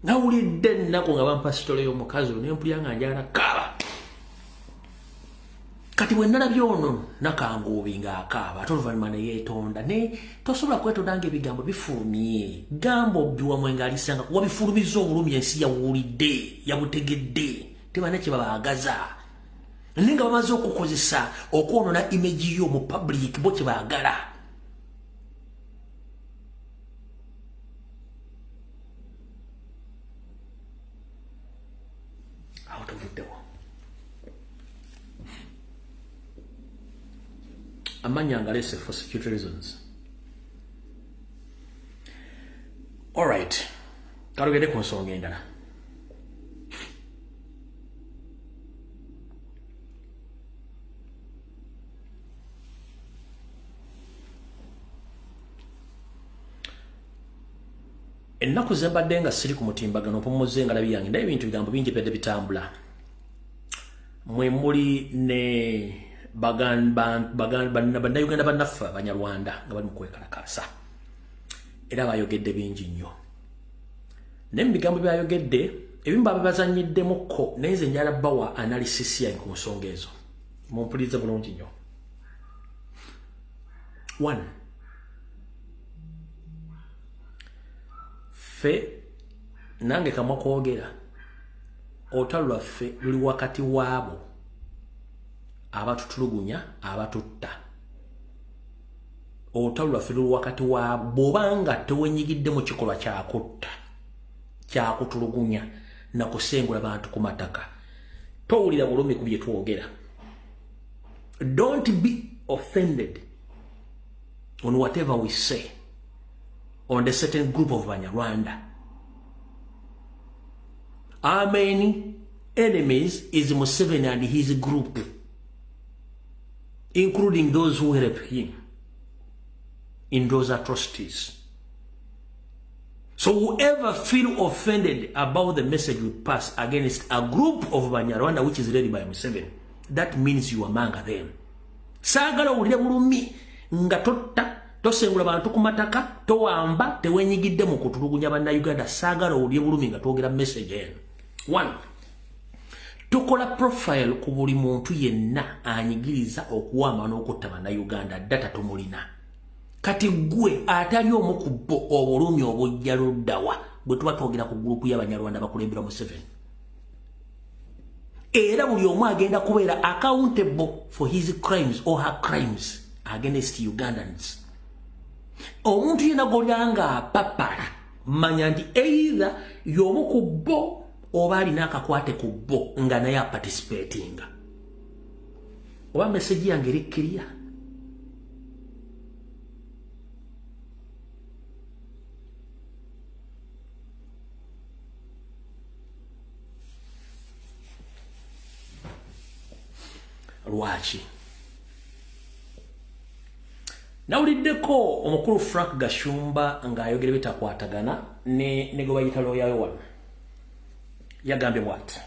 nawulidde ennaku nga bampa sitole y'omukazi ono nempulya nga njala kaaba kati bwe nalabye ono nakanguubi ng'akaaba ate oluvannyuma ne yeetonda ne tosobola kwetonda ng'ebigambo bifulumye gamba obbiwamwe ng'alisanga wabifulumiza obulumi ensi yawulidde yabutegedde tebana kye babaagaza naye nga bamaze okukozesa okwonona imagi yo mu public bo kye baagala awo tovuddewo amanya ngalese for security reasons. All right. Kalugede ku nsonga endala. Ennaku zembadde nga siri ku mutimbagano mpumuze nga labi yange ndaye ebintu bigambo bingi pedde bitambula. Mwe muli ne bannayuganda bannaffe abanyarwanda nga bali mu kwekalakaasa era bayogedde bingi nnyo naye mu bigambo byayogedde ebimu babazanyiddemukko naye nze njala bawa analysis yange ku nsonga ezo mumpulirize bulungi nnyo. 1 ffe nange kamwa kwogera olutalo lwaffe luli wakati waabo abatutulugunya abatutta olutalo lwaffe luli wakati waabo bw'obanga tewenyigidde mu kikolwa kyakutta kyakutulugunya nakusengula bantu ku mataka towulira bulumi ku bye twogera. Don't be offended on whatever we say on the certain group of Banyarwanda. How many enemies is Museveni and his group, including those who help him in those atrocities? So whoever feel offended about the message we pass against a group of Banyarwanda which is led by Museveni, that means you are among them. Sagala ulire bulumi nga totta tosengula bantu ku mataka towamba tewenyigidde mu kutulugunya bannayuganda sagala ulire bulumi nga twogera message eno. 1. Tukola profile ku buli muntu yenna anyigiriza okuwama n'okutta bannayuganda data tumulina. Kati gwe atali omu ku bo obulumi obujja luddawa bwe tuba twogera ku gurupu y'Abanyarwanda bakulembera Museveni. Era buli omu agenda kubeera accountable for his crimes or her crimes against Ugandans. Omuntu yena golanga apapala manya nti either y'omu ku bo oba alina akakwate ku bo nga naye participating. Oba message yange eri clear? Lwaki nawuliddeko omukulu Frank Gashumba ng'ayogera bitakwatagana ne gwe bayita lawyer we wano yagambye bw'ati.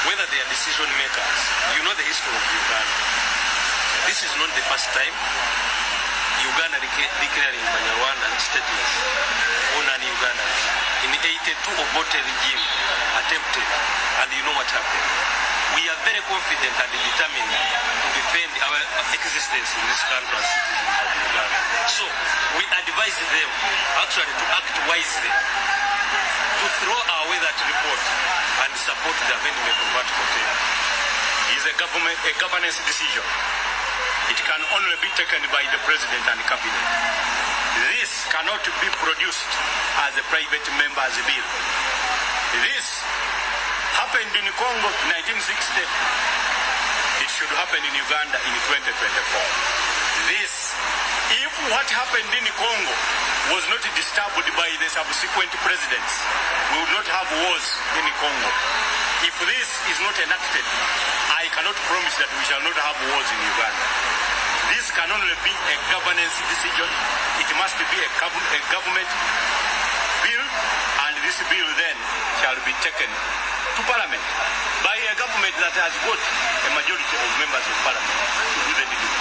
Whether they are decision makers, you know the history of Uganda. This is not the first time Uganda declaring Banyarwanda stateless on an Uganda. In 82, Obote regime attempted, and you know what happened. We are very confident and determined to defend our existence in this country as citizens of Uganda. So we advise them actually to act wisely, to throw away that report and support the amendment of Article 10. It is a governance decision. It can only be taken by the president and cabinet. This cannot be produced as a private member's bill. This happened in Congo in 1960. It should happen in Uganda in 2024. this. If what happened in Congo was not disturbed by the subsequent presidents, we would not have wars in Congo. If this is not enacted, I cannot promise that we shall not have wars in Uganda. This can only be a governance decision. It must be a government bill, and this bill then shall be taken to Parliament by a government that has got a majority of members of Parliament to do the deed.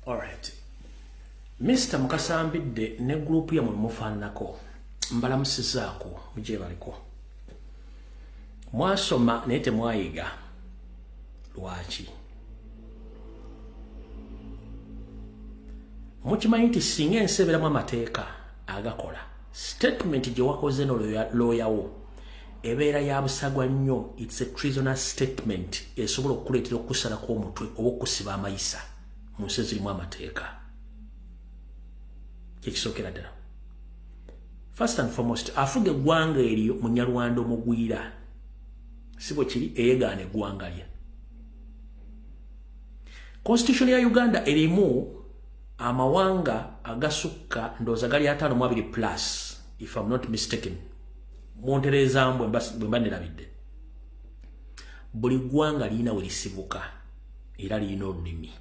Alright. Mr. Mukasambidde ne group ya mufaanako mbalamusizaako muje baliko. Mwasoma naye temwayiga. Lwaki? Mukimanyi nti singa enseberamu amateeka agakola statement gye wakoze n'olooyawo ebeera ya busagwa nnyo. It's a treasonous statement esobola okukuleetera okusalako omutwe oba okusiba amayisa mu nsi ezirimu amateeka. Kyekisookera ddala. First and foremost, afuga eggwanga eryo munyalwanda omugwira. Si bwe kiri eyeegaana eggwanga lye. Constitution ya Uganda erimu amawanga agasukka ndowooza gali 52 plus, if I'm not mistaken. Montereza bwe nerabidde. Buli ggwanga lirina we lisibuka era lirina olulimi.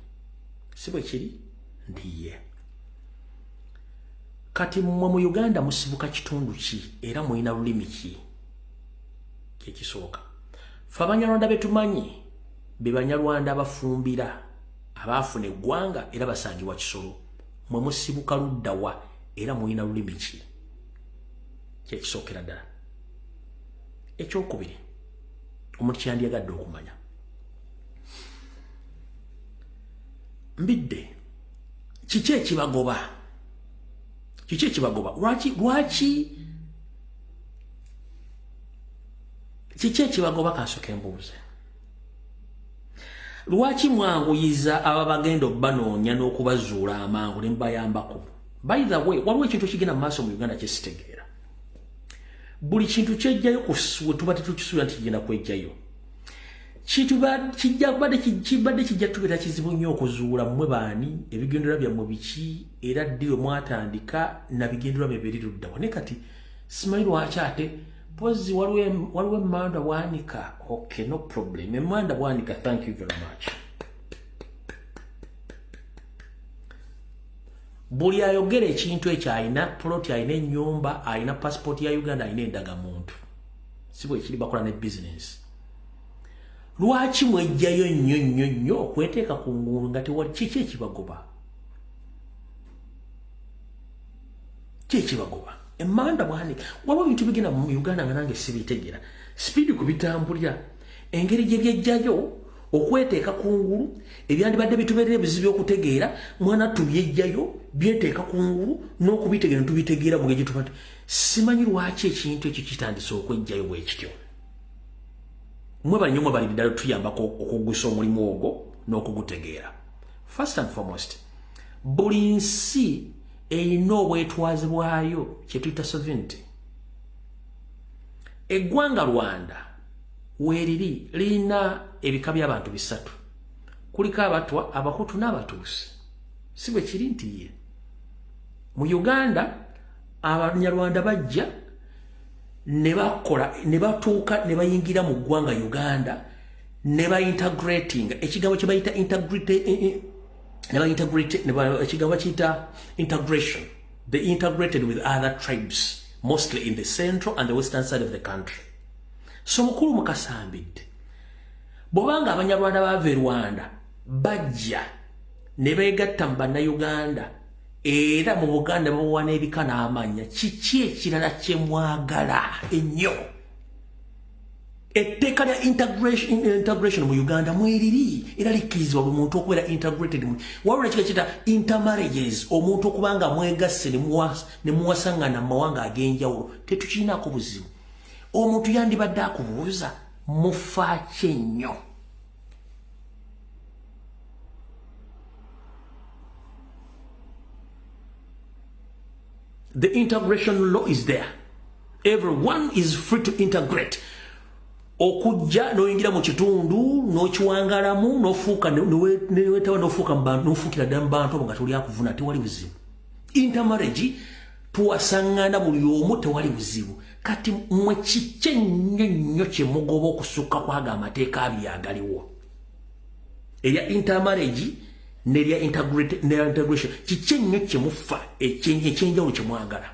Si bwe kiri ndiye. Kati mmwe mu Uganda musibuka kitundu ki era mulina lulimi ki? Kyekisooka. Ffe Abanyarwanda betumanyi be Banyarwanda abafumbira abaafuna eggwanga era basangibwa Kisoro. Mwe musibuka ludda wa era mulina lulimi ki? Kyekisookera ddala. Ekyokubiri, omuntu kyandyagadde okumanya. Mbidde, kiki ekibagoba? Kiki ekibagoba? Lwaki? Kiki ekibagoba kasooka embuuze? Lwaki mwanguyiza ababagenda okubanoonya n'okubazuula amangu ne mubayambako? By the way, waliwo ekintu ekigenda mu maaso mu Uganda kyesitegeera. Buli kintu kyejjayo kusuwe tuba tetukisuula nti kigenda kwejjayo. Kibadde kijja tubeera kizibu nnyo okuzuula mmwe baani, ebigendererwa byammwe biki, era ddi we mwatandika na bigendererwa bye biri luddawa. Ne kati simanyi lwaki ate pozi waliwo Emmanda Bwanika. Okay, no problem. Emmanda Bwanika, thank you very much. Buli ayogera ekintu ekyo alina plot, alina ennyumba, alina passport ya Uganda, alina endagamuntu. Si bwe kiri bakola ne business. Lwaki mwejjayo nnyo okweteeka ku ngulu nga tewali kiki ekibagoba? Kiki ekibagoba? Emmanda Bwanika. Waliwo ebintu bigenda mu Uganda nga nange sibitegera. Speed kubitambulira. Engeri gye byejjayo okweteeka ku ngulu ebyandibadde bitubeerera ebizibu okutegeera mwana tubyejjayo byeteeka ku ngulu n'okubitegeera tubitegeera mu ngeri tubate. Simanyi lwaki ekintu ekyo kitandise okwejjayo bwe kityo. Mwe banyumwe bali ddala tuyambako okugusa omulimu ogwo n'okugutegeera. First and foremost, buli nsi erina obwetwaze bwayo kye tuyita sovereignty. Eggwanga Rwanda weeriri lirina ebika by'abantu bisatu. Kuliko Abatwa, Abahutu n'Abatuusi. Si bwe kiri nti ye. Mu Uganda Abanyarwanda bajja ne bakola ne batuuka ne bayingira mu ggwanga Uganda ne ba integrating ekigambo kye bayita ekigambo kiyita integration. They integrated with other tribes, mostly in the central and the western side of the country. So mukulu Mukasambidde bw'obanga Abanyarwanda bava e Rwanda bajja ne beegatta mu Bannayuganda era mu Buganda bawa n'ebika n'amanya, kiki ekirala kye mwagala ennyo? Etteeka lya integration mu Uganda mweriri era likkirizibwa buli muntu okubeera integrated. Waliwo ekika kita intermarriages, omuntu okubanga mwegasse ne muwasangana mu mawanga ag'enjawulo. Tetukirinaako buzibu. Omuntu yandibadde akubuuza mufa ki ennyo? The integration law is there. Everyone is free to integrate. okujja noyingira mu kitundu nokiwangalamu nofuuka newetawa nofuuka nofuukira ddala mu bantu abo nga toli akuvuna tewali buzibu. Intermarriage tuwasangana buli omu tewali buzibu. Kati mwe kiki ennyo kye mugoba okusukka kwaga amateeka abiri agaliwo erya intermarriage nerya integration kiki ennyo kye mufa ekyenjawulo kye mwagala.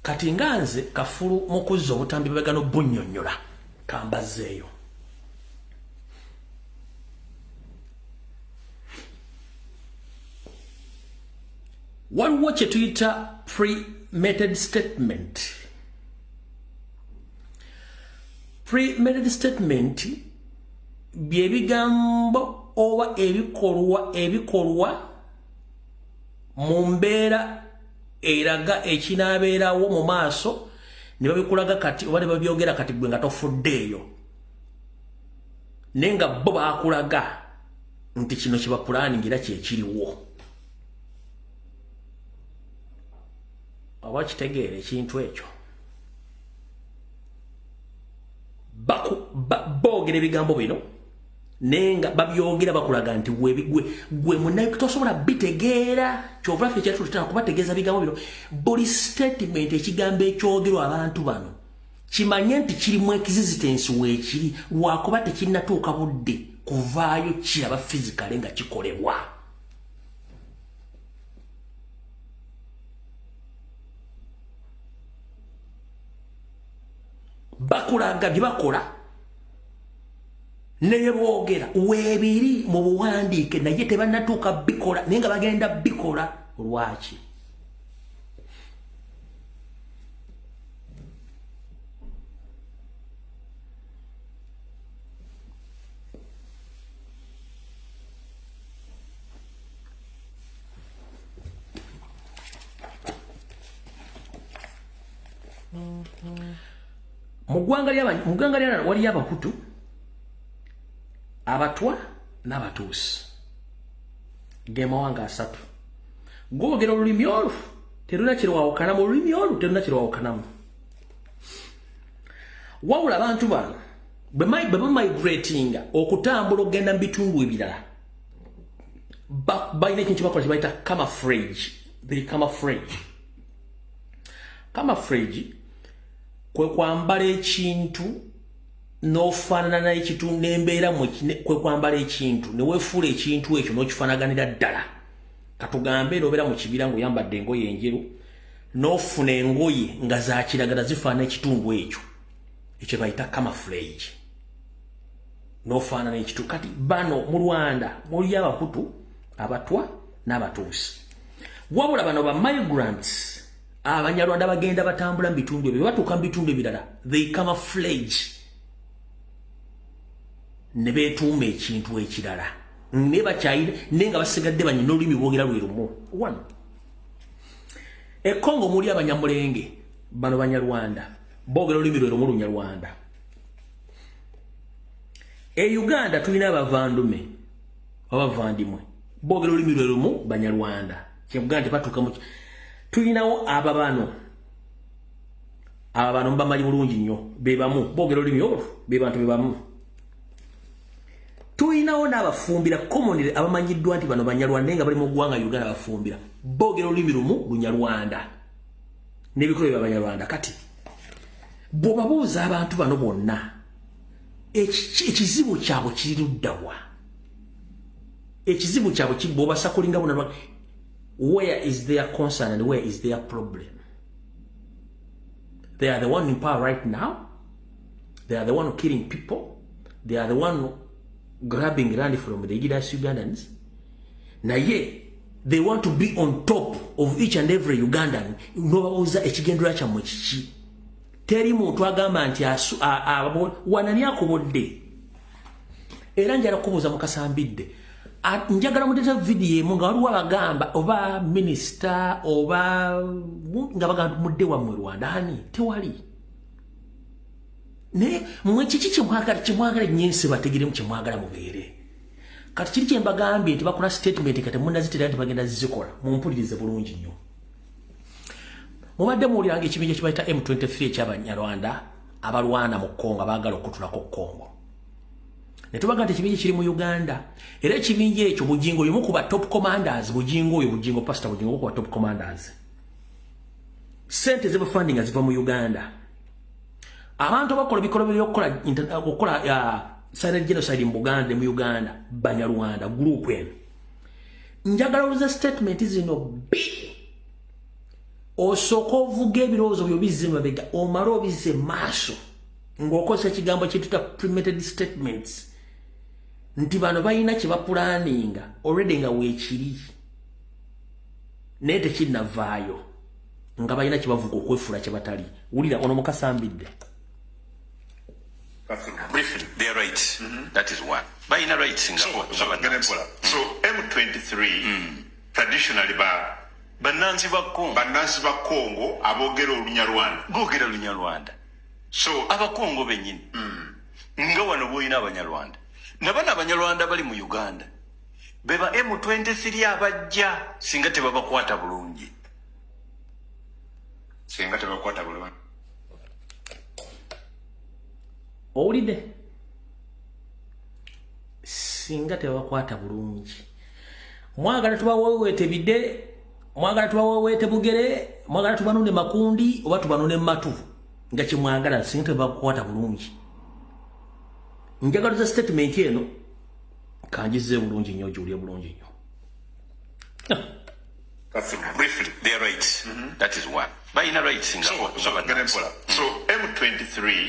Kati nganze kafulu mukuzza obutambi bwegano bunnyonnyola kambazeeyo. Waliwo kye tuyita premeditated statement. Premeditated statement bye bigambo oba ebikolwa mu mbeera eraga ekinaabeerawo mu maaso ne babikulaga kati oba ne babyogera kati gwe nga tofuddeeyo naye nga bo baakulaga nti kino kye bapulaningira kyekiriwo. Oba kitegeera ekintu ekyo boogera ebigambo bino naye nga babyogera bakulaga nti gwe munaye tosobola bitegeera kyova ffe kyatu tutana kubategeeza bigambo bino. Buli statement ekigambo ekyogerwa abantu bano kimanye nti kirimu existence weekiri lwakuba tekinnatuuka budde kuvaayo kiraba physically nga kikolebwa. Bakulaga bye bakola naye boogera weebiri mu buwandiike naye tebannatuuka bikola naye nga bagenda bikola. Lwaki? Mu ggwanga ly'abana waliyo abakutu abatwa n'abatuusi gemawanga asatu. Gwogera olulimi olwo teruna kirwawukanamu, olulimi olwo teruna kirwawukanamu. Wawula abantu bano bwe bamigratinga okutambula okugenda mu bitundu ebirala balina ekintu kyebakola kye bayita camouflage. Camouflage kwe kwambala ekintu n'ofaanana n'ekitundu n'embeera kwe kwambala ekintu ne weefuula ekintu ekyo n'okifaanaganira ddala. Katugambe era obeera mu kibira ng'oyambadde engoye enjeru n'ofuna engoye nga za kiragala zifaanana ekitundu ekyo ekyo bayita camouflage n'ofaanana ekitundu. Kati bano mu Rwanda muliyo abakutu abatwa n'abatuusi. Wabula bano ba migrants Abanyarwanda bagenda batambula mu bitundu ebyo batuuka mu bitundu ebirala they camouflage ne beetuuma ekintu ekirala ne bakyayina naye nga basigadde banyina olulimi boogera lwe lumu. E Congo muli Abanyamulenge bano Banyarwanda boogera olulimi lwe lumu Lunyarwanda. E Uganda tulina abavandume abavandimwe boogera olulimi lwe lumu Banyarwanda. Kyebuganda batuuka mu tulinawo ababano mbamanyi bulungi nnyo be bamu boogera olulimi olwo be bantu be bamu. Tulinawo n'abafumbira commonly abamanyiddwa nti bano Banyarwanda nga bali mu ggwanga Uganda abafumbira boogera olulimi lumu Lunyarwanda n'ebikolo bya Banyarwanda. Kati bw'obabuuza abantu bano bonna ekizibu kyabwe kiri luddawa? Ekizibu kyabwe bw'obasakulinga bonna where is their concern and where is their problem? They are the one in power right now. They are the one killing people. They are the one grabbing land from the indigenous Ugandans. Naye they want to be on top of each and every Ugandan. Nobawuza ekigendera kyamwe kiki. Teri muntu agamba nti wanani akubodde. Era njala kubuuza mukasambidde. Njagala mudeta video emu nga waliwo abagamba oba minister oba nga bagamba mudde wammwe Rwanda ani tewali. Ne mwe kiki kyemwagala nyensi bategeremu kyemwagala mubeere. kati kiri kye mbagambye nti bakola statement kati munnazitera nti bagenda zikola mumpulirize bulungi nnyo mubadde muwuliranga ekibinja kye bayita M23 eky'abanyarwanda abalwana mu Kongo abaagala okutulako Kongo ne tubaga nti ekibinja kiri mu Uganda era ekibinja ekyo Bugingo y'omu ku ba top commanders Bugingo Pastor Bugingo ku ba top commanders sente ze funding ziva mu Uganda abantu bakola bikolwa by'okukola silent genocide mu Buganda mu Uganda Banyarwanda group eno njagala uza statement zino bi osooka ovuga ebirowoozo byo bizze mabega omala obizze maaso ng'okozesa ekigambo kyetuta premeditated statements nti bano balina kye bapulaninga already nga weekiri naye tekinnavaayo nga balina kye bavuga okwefuula kye batali wulira ono mukasambidde. Briefly, they are right. That is one. By in a right Singapore. So M23 traditionally Banansi ba Congo abogera Olunyarwanda. Bogera Olunyarwanda. So abakongo benyini. Nga wano boyina abanyarwanda. Nabana abanyarwanda bali mu Uganda. Beba M23 abajja singa tebabakwata bulungi. Owulidde singa tebakwata bulungi mwagala tubaweweete bidde mwagala tubaweweete bugere mwagala tubanune makundi oba tubanune matu nga kimwagala singa tebakwata bulungi njagala za statement eno kanjize bulungi nnyo julie bulungi nnyo. Briefly, they are right. That is one. By in a right Singapore. So M23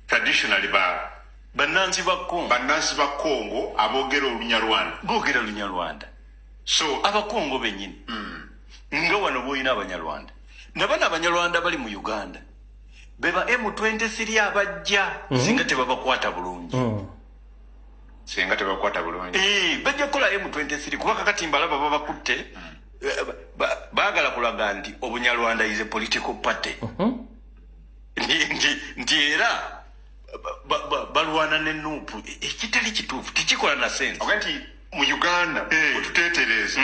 traditionally Banansi ba Congo abogera Olunyarwanda. Bogera Olunyarwanda. So abakongo benyini. Nga wano boyina abanyarwanda. Nabana abanyarwanda bali mu Uganda. Beba M23 abajja singa tebabakwata bulungi. Bajja kola M23 kuba kakati mbalaba babakutte. Baagala kulaga nti Obunyarwanda is a political party. Nti era balwana n'ennuupu ekitali kituufu tekikola na sense. Nti mu Uganda otuteetereza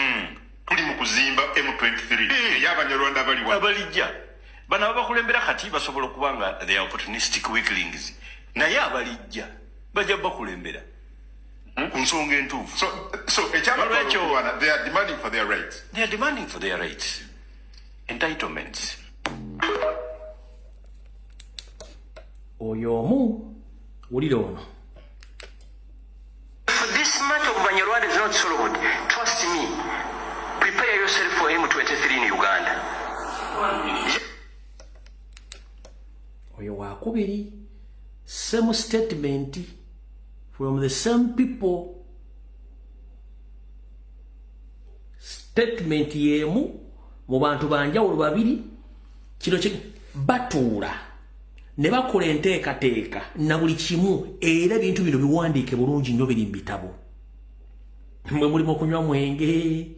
tuli mu kuzimba M23 y'abanyarwanda abalijja bano abakulembera kati basobola okuba nga they are opportunistic weaklings naye abalijja bajja bakulembera ku nsonga entuufu. So they are demanding for their rights. They are demanding for their rights. Entitlements. Oyo omu wulira ono. This matter of Banyarwanda is not solved. Trust me. Prepare yourself for M23 in Uganda. Oyo wakubiri same statement from the same people. Statement yemu mu bantu banjawulo babiri kino batuula ne bakola enteekateeka na buli kimu era ebintu bino biwandiike bulungi nnyo biri mu bitabo. Mwe mulimu okunywa mwenge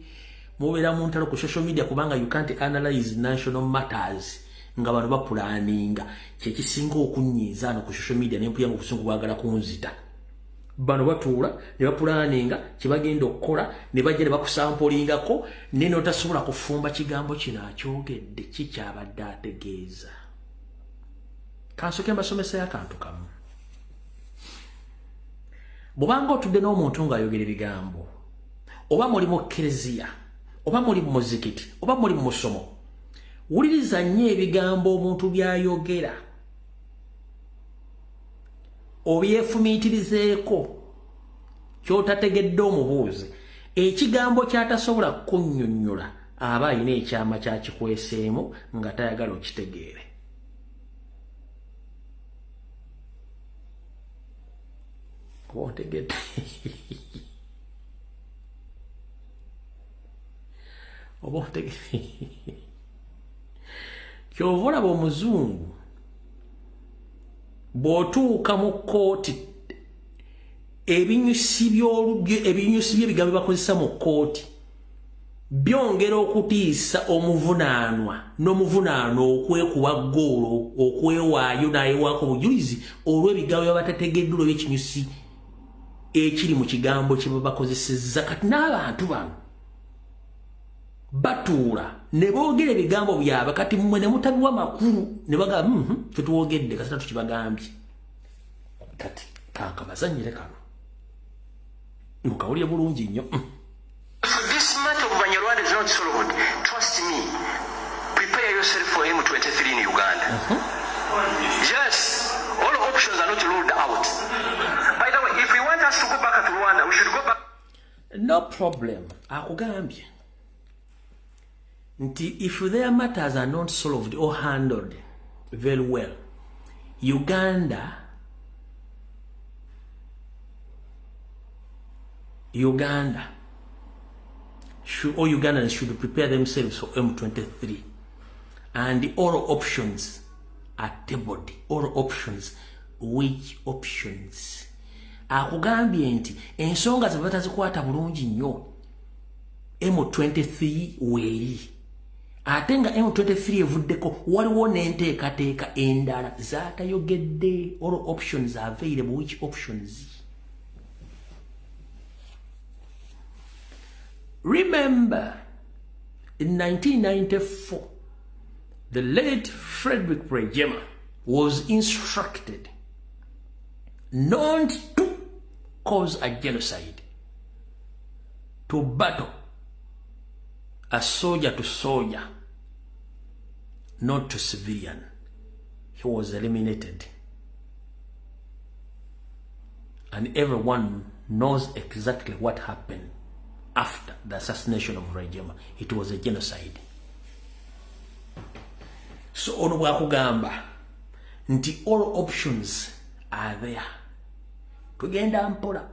mubeera mu ntalo ku social media kubanga you can't analyze national matters nga bano bapulaninga kyekisinga okunyiiza no ku social media n'empuyanga obusungu bwagala kunzita. Bano batuula ne bapulaninga kye bagenda okukola ne bajja ne bakusampolingako ne n'otasobola kufumba kigambo kino akyogedde kikyabadde ategeeza. Kansoke mbasomesa akantu kamu. Bw'obanga otudde n'omuntu ng'ayogera ebigambo oba muli mu kereziya oba muli mu muzikiti oba muli mu musomo wuliriza nnyo ebigambo omuntu by'ayogera obyefumiitirizeeko ky'otategedde omubuuzi ekigambo ky'atasobola kunnyonnyola aba alina ekyama kyakikweseemu nga tayagala okitegeere. Otegedde oba otegedde kyova olaba omuzungu bw'otuuka mu kkooti ebinyusi by'ebigambo bakozesa mu kkooti byongera okutiisa omuvunaanwa n'omuvunaanwa okwekuba ggoolo okwewaayo n'ayewaako obujulizi olw'ebigambo by'abatategeddwa olw'ekinyusi ekiri mu kigambo kye bakozesezza kati n'abantu bano batuula ne boogera ebigambo byabwe kati mmwe ne mutabiwa makulu ne bagamba tetwogedde kasita tukibagambye kati kankabazanyire kano mukawulire bulungi nnyo This matter of Banyarwanda is not solved. Trust me. Prepare yourself for M23 in Uganda. Yes, all options are not ruled out. By the way, if we want us to go back to Rwanda, we should go back. No problem. Akugambye nti if their matters are not solved or handled very well, Uganda Ugandans should prepare themselves for M23, and all options are tabled. All options. Which options? Akugambye nti ensonga ze batazikwata bulungi nnyo M23 weeri ate nga M23 evuddeko waliwo n'enteekateeka endala zaatayogedde. All options are available. Which options? Remember, in 1994, the late Frederick Rejema was instructed not to cause a genocide, to battle a soldier to soldier, not to civilian. He was eliminated. And everyone knows exactly what happened after the assassination of Rejema. It was a genocide. So ono bwakugamba nti all options are there. Tugenda mpola.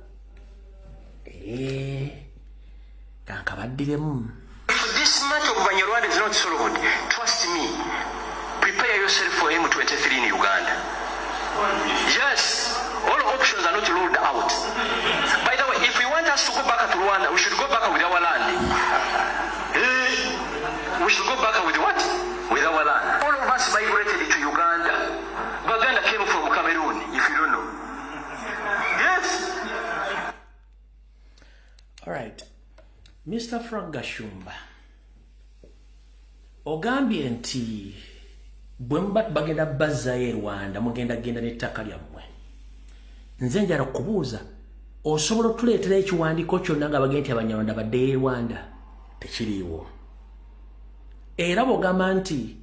Kankabaddiremu. If this matter of Banyarwanda is not solved, trust me. Prepare yourself for M23 in Uganda. Yes, all options are not ruled out. By the way, if we want us to go back to Rwanda, we should go back with our land. We should go back with what? With our land. All of us migrated to Uganda. Baganda came from Cameroon, if you don't know. Yes. All right. Mr. Frank Gashumba. Ogambye nti bwemba bagenda bazzayo Rwanda mugenda genda n'ettaka lyammwe. Nze njala kubuuza osobola okutuleetera ekiwandiiko kyonna nga bagenda nti Abanyarwanda baddeyo Rwanda? Tekiriiwo. Era bw'ogamba nti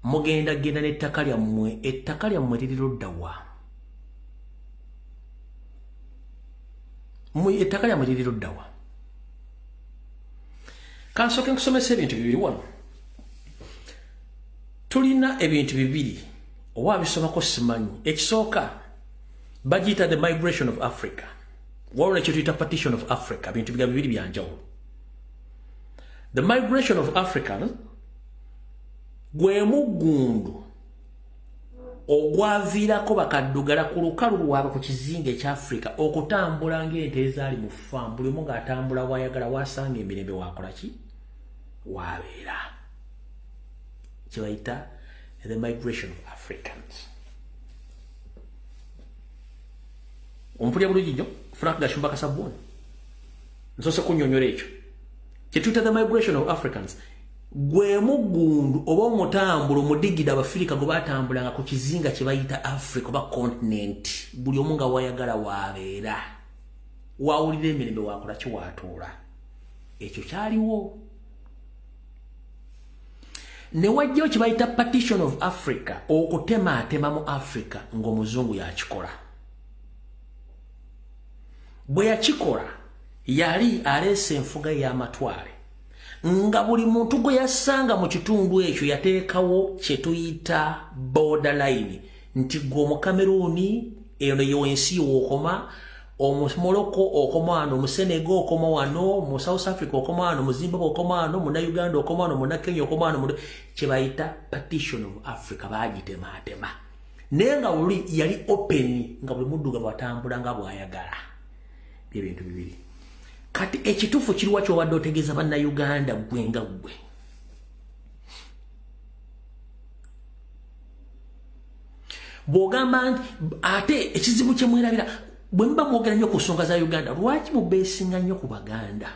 mugenda genda n'ettaka lyammwe, ettaka lyammwe liri ludda wa? Ettaka lyammwe liri ludda wa? Kansooke nkusomesa ebintu bibiri wano. Tulina ebintu bibiri oba bisomako simanyi. Ekisooka bagiyita the migration of Africa. Waliwo nekyo tuyita partition of Africa. Bintu biga bibiri byanjawulo. The migration of Africans gwe muggundu ogwaviirako bakaddugala ku lukalu lwabwe ku kizinga ekya Africa okutambula ng'ente ezaali mu faamu, buli omu ng'atambula waayagala waasanga emirembe waakola ki? Waabeera. Kye bayita the migration of Africans. Ompulya bulungi nnyo Frank Gashumba Kasabuni. Nsoose kunnyonnyola ekyo. Kye tuyita the migration of Africans. Gwe muggundu oba omutambula omudigida Abafirika gwe baatambulanga ku kizinga kye bayita Africa oba continent. Buli omu nga waayagala waabeera. Waawulira emirembe waakola ki? Waatuula. Ekyo kyaliwo. Ne wajjawo kye bayita partition of Africa, okutemaatema mu Africa ng'omuzungu yakikola. Bwe yakikola yali aleese enfuga y'amatwale nga buli muntu gwe yassanga mu kitundu ekyo yateekawo kye tuyita borderline nti gwe Omukameruni eno y'ensi w'okoma, Omumoroko okoma wano, Omusenegal okoma wano, mu South Africa okoma wano, mu Zimbabwe okoma wano, mu Uganda okoma wano, mu Kenya okoma wano, kye bayita partition of Africa baagitemaatema. Naye nga oli yali open nga buli muddugavu atambula nga bw'ayagala. Byebintu bibiri. Kati ekituufu kiriwa ky'obadde otegeeza bannayuganda gwe nga gwe? Bw'ogamba nti ate ekizibu kye mwerabira bwe mba mwogera nnyo ku nsonga za Uganda lwaki mubeesinga nnyo ku Baganda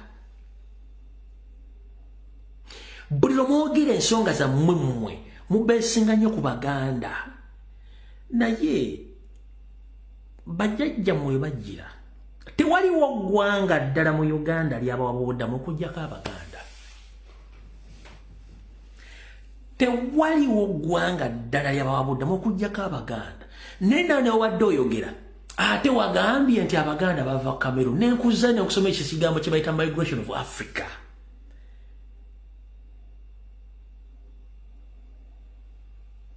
buli lwe mwogera ensonga zammwe mmwe mubeesinga nnyo ku Baganda naye bajjajjammwe bajjira tewaliwo ggwanga ddala mu Uganda ly'abawabuddamu okuggyako Abaganda tewaliwo ggwanga ddala ly'abawabuddamu okuggyako Abaganda nenda newadde oyogera ate wagambye nti Abaganda bava Cameroon nenkuza nekusoma ekigambo kye bayita migration of Africa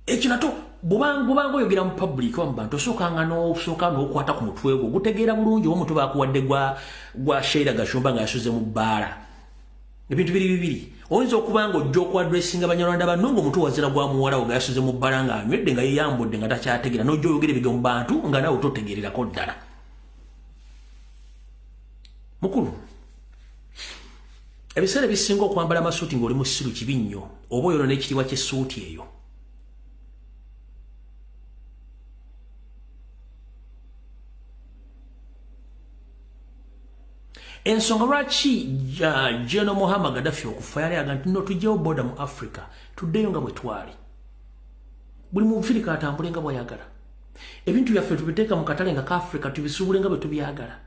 ekyo nato bubanga oyogera mu public wa mu bantu osooka n'okwata ku mutwe gwo gutegeera bulungi omuntu baakuwadde gwa Sheila Gashumba nga yasuze mu bbaala ebintu bibiri oyinza okuba nga ojja okuadressinga Abanyarwanda banno ng'omuntu wazira gwa muwalawo nga yasuze mu bbaala nga anywedde nga yeyambudde nga takyategeera n'ojja oyogera ebigambo mu bantu nga naawe totegeererako ddala mukulu ebiseera ebisinga okwambala amasuuti ng'oli mu ssiru kibi nnyo oba oyo n'ekitiibwa ky'essuuti eyo ensonga lwaki General Muhammad Gaddafi okufa yali aga nti no tujjewo boda mu Africa tuddeyo nga bwe twali buli mufirika atambule nga bw'ayagala ebintu byaffe tubiteeka mu katale nga ka Africa tubisuubule nga bwe tubyagala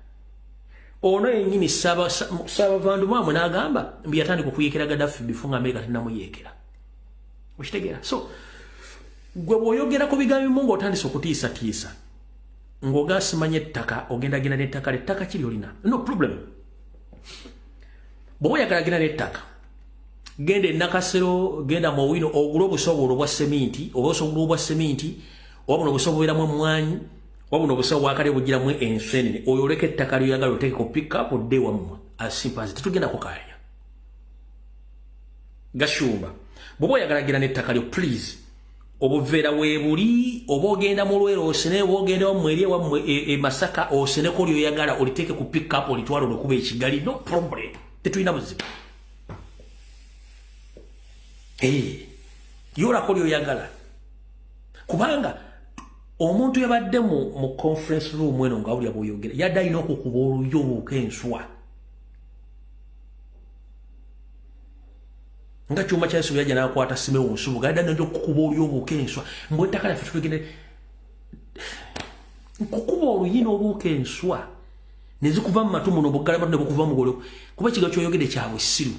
ono yennyini Ssaabavanduma amwe n'agamba mbi yatandika okuyeekera Gaddafi bifu nga Amerika tennamuyeekera okitegeera so gwe bw'oyogera ku bigambo bimu ng'otandise okutiisatiisa ng'ogasimanya ettaka ogendagenda n'ettaka lettaka kiri olina no problem bw'oba oyagalagenda n'ettaka genda e Nakasero genda mu Owino ogula obusobola obwa seminti oba obusobola obwa seminti oba buno obusobola bubeeramu emmwanyi oba buno obusobola bwakale bugiramu enseenene oyo oleka ettaka lyoyagala oteeke ku pick up odde wammwe asimpanzi tetugenda kukaanya Gashumba bw'oba oyagalagenda n'ettaka lyo please obuveera weebuli oba ogenda mu Lwero osene oba ogenda wammwe eri ewammwe e Masaka oseneko lyoyagala oliteeke ku pick up olitwala olwekuba ekigali no problem tetulina buzibu yolako lyoyagala kubanga omuntu yabadde mu conference room eno nga awulira bw'oyogera yadde alina okukuba oluyo obuuka enswa nga kyuma kyaso yaja nakwata simewo nsubu gada ndo kukuba oli obuuka enswa mbwe ettaka lyaffe tugende kukuba oluyina obuuka enswa nezikuva mu matu muno buggala ne bukuva mu golo kuba ekigambo kyoyogedde kyabwe ssiru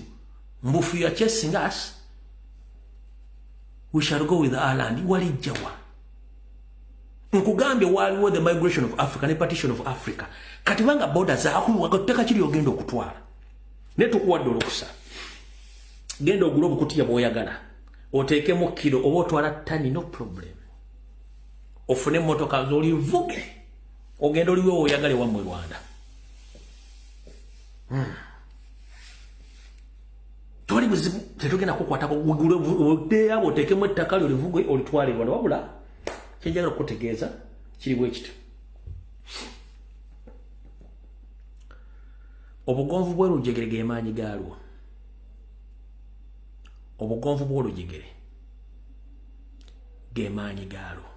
mbufu ya chasing us we shall go with our land walijjawa nkugambye waliwo the migration of Africa ne partition of Africa kati banga border zaakulu wagatteka kiri ogenda okutwala ne tukuwadde olukusa genda ogula obukutiya bw'oyagala oteekemu kilo oba otwala ttani no problem ofune emmotoka z'olivuge ogenda oliwe oyagale wammwe Rwanda toli buzibu tetugenda kukwatako oteabo oteekemu ettaka lyo olivuge olitwale Rwanda wabula kyenjagala okutegeeza kiri bwe kityo obugonvu bw'olujegere ge maanyi gaalwo obugonvu bw'olujegere ge maanyi gaalwo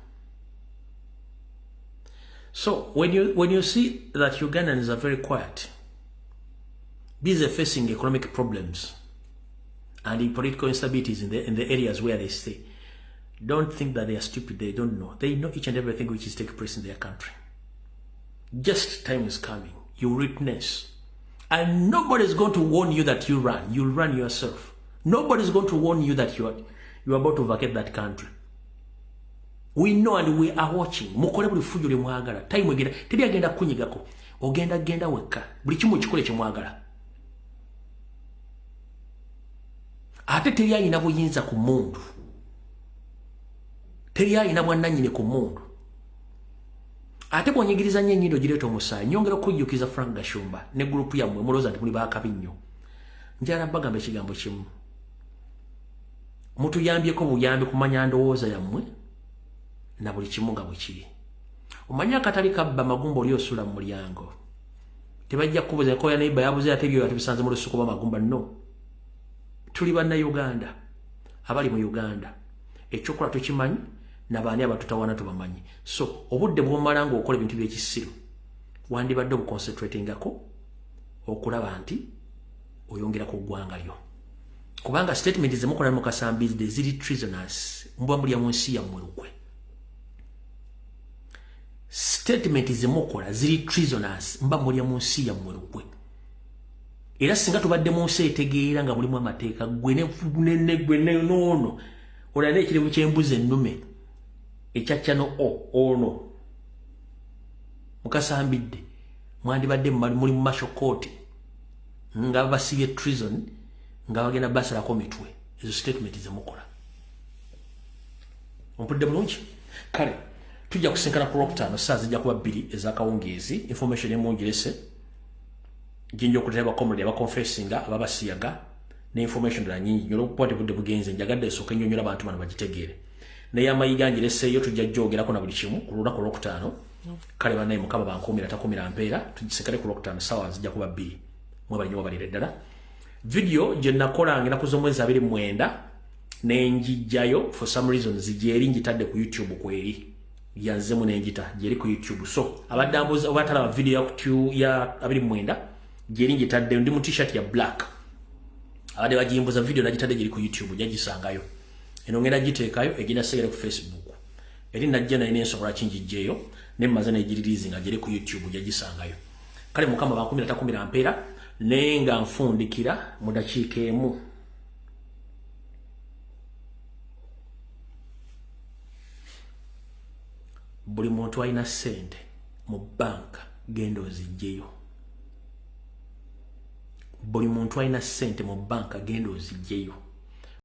so when you see that Ugandans are very quiet busy facing economic problems and political instabilities in the areas where they stay, don't think that they are stupid. They don't know. They know each and everything which is taking place in their country. Just time is coming. You witness. And nobody is going to warn you that you run. You'll run yourself. Nobody is going to warn you that you're about to vacate that country. We know and we are watching. Mukole buli fujo lye mwagala. Time egenda. Teri agenda kunyigako. Ogenda weka. Buli kimu kikole kye mwagala. Ate teri ayina buyinza ku mundu. Teri ayina bwannannyini ku mundu. Ate bwonyigiriza nnyo ennyindo gireeta omusaayi. Nyongera okujjukiza Frank Gashumba ne gurupu yammwe mulowooza nti muli baakabi nnyo. Njagala bagamba ekigambo kimu. Mutuyambyeko buyambi kumanya ndowooza yammwe na buli kimu nga bwe kiri. Omanya akatali kabba magumba oli osula mu mulyango. Tebajja kubuuza ko ya neighbor yabuze ate byo atubisanze mu lusuku ba magumba no. Tuli banna Uganda abali mu Uganda ekyokola tukimanyi n'abaani abatutawana tubamanyi. So obudde bw'omala ng'okola ebintu by'ekisiru wandibadde obuconcentratingako okulaba nti oyongera ku ggwanga lyo kubanga statement zemukola mu Kasambizde ziri treasonous mbuba mulya mu nsi yammwe lukwe statement zemukola ziri treasonous mba mulya mu nsi yammwe lukwe era singa tubadde mu nsi etegeera nga mulimu amateeka gwe noono olana ekirevu ky'embuzi ennume ekyakyano ono mu Kasambidde mwandibadde muli mu martial court nga basibye treason nga bagenda basalako mitwe ezo statement zemukola ompudde bulungi kale tujja kusinkana ku Lwokutaano saa zijja kuba 2 ez'akawungeezi information emungerese jinja okuteeba comrade abaconfessinga ababasiyaga ne information dala nyingi nyola okukwata budde bugenze njagadde esooka ennyonnyola abantu bano bagitegeere naye amayiga ngireseeyo tujja jjogerako na buli kimu ku lunaku Lwokutaano kale banaye mukama bankuumira takuumira mpeera tugisikale ku Lwokutaano saawa zijja kuba 2 mwebalinyo wabalire ddala video gye nakola nginaku z'omwezi 29 nenjijjayo for some reasons gyeri njitadde ku YouTube kweri yanzemu nenjita gyeri ku YouTube so abadde abatalaba video ya 29 gyeri njitadde ndi mu t-shirt ya black abadde bagimbuza video nagitadde gyeri ku YouTube jagisangayo eno ngenda giteekayo egina segere ku Facebook eri najja nayo nensobola kinjijjeyo nemmaze negiririzi nga gyeri ku YouTube jagisangayo kale mukama bankumira takumira mpeera nenga nfundikira mu dakiika emu buli muntu alina ssente mu banka genda ozijjeyo buli muntu alina ssente mu banka genda ozijjeyo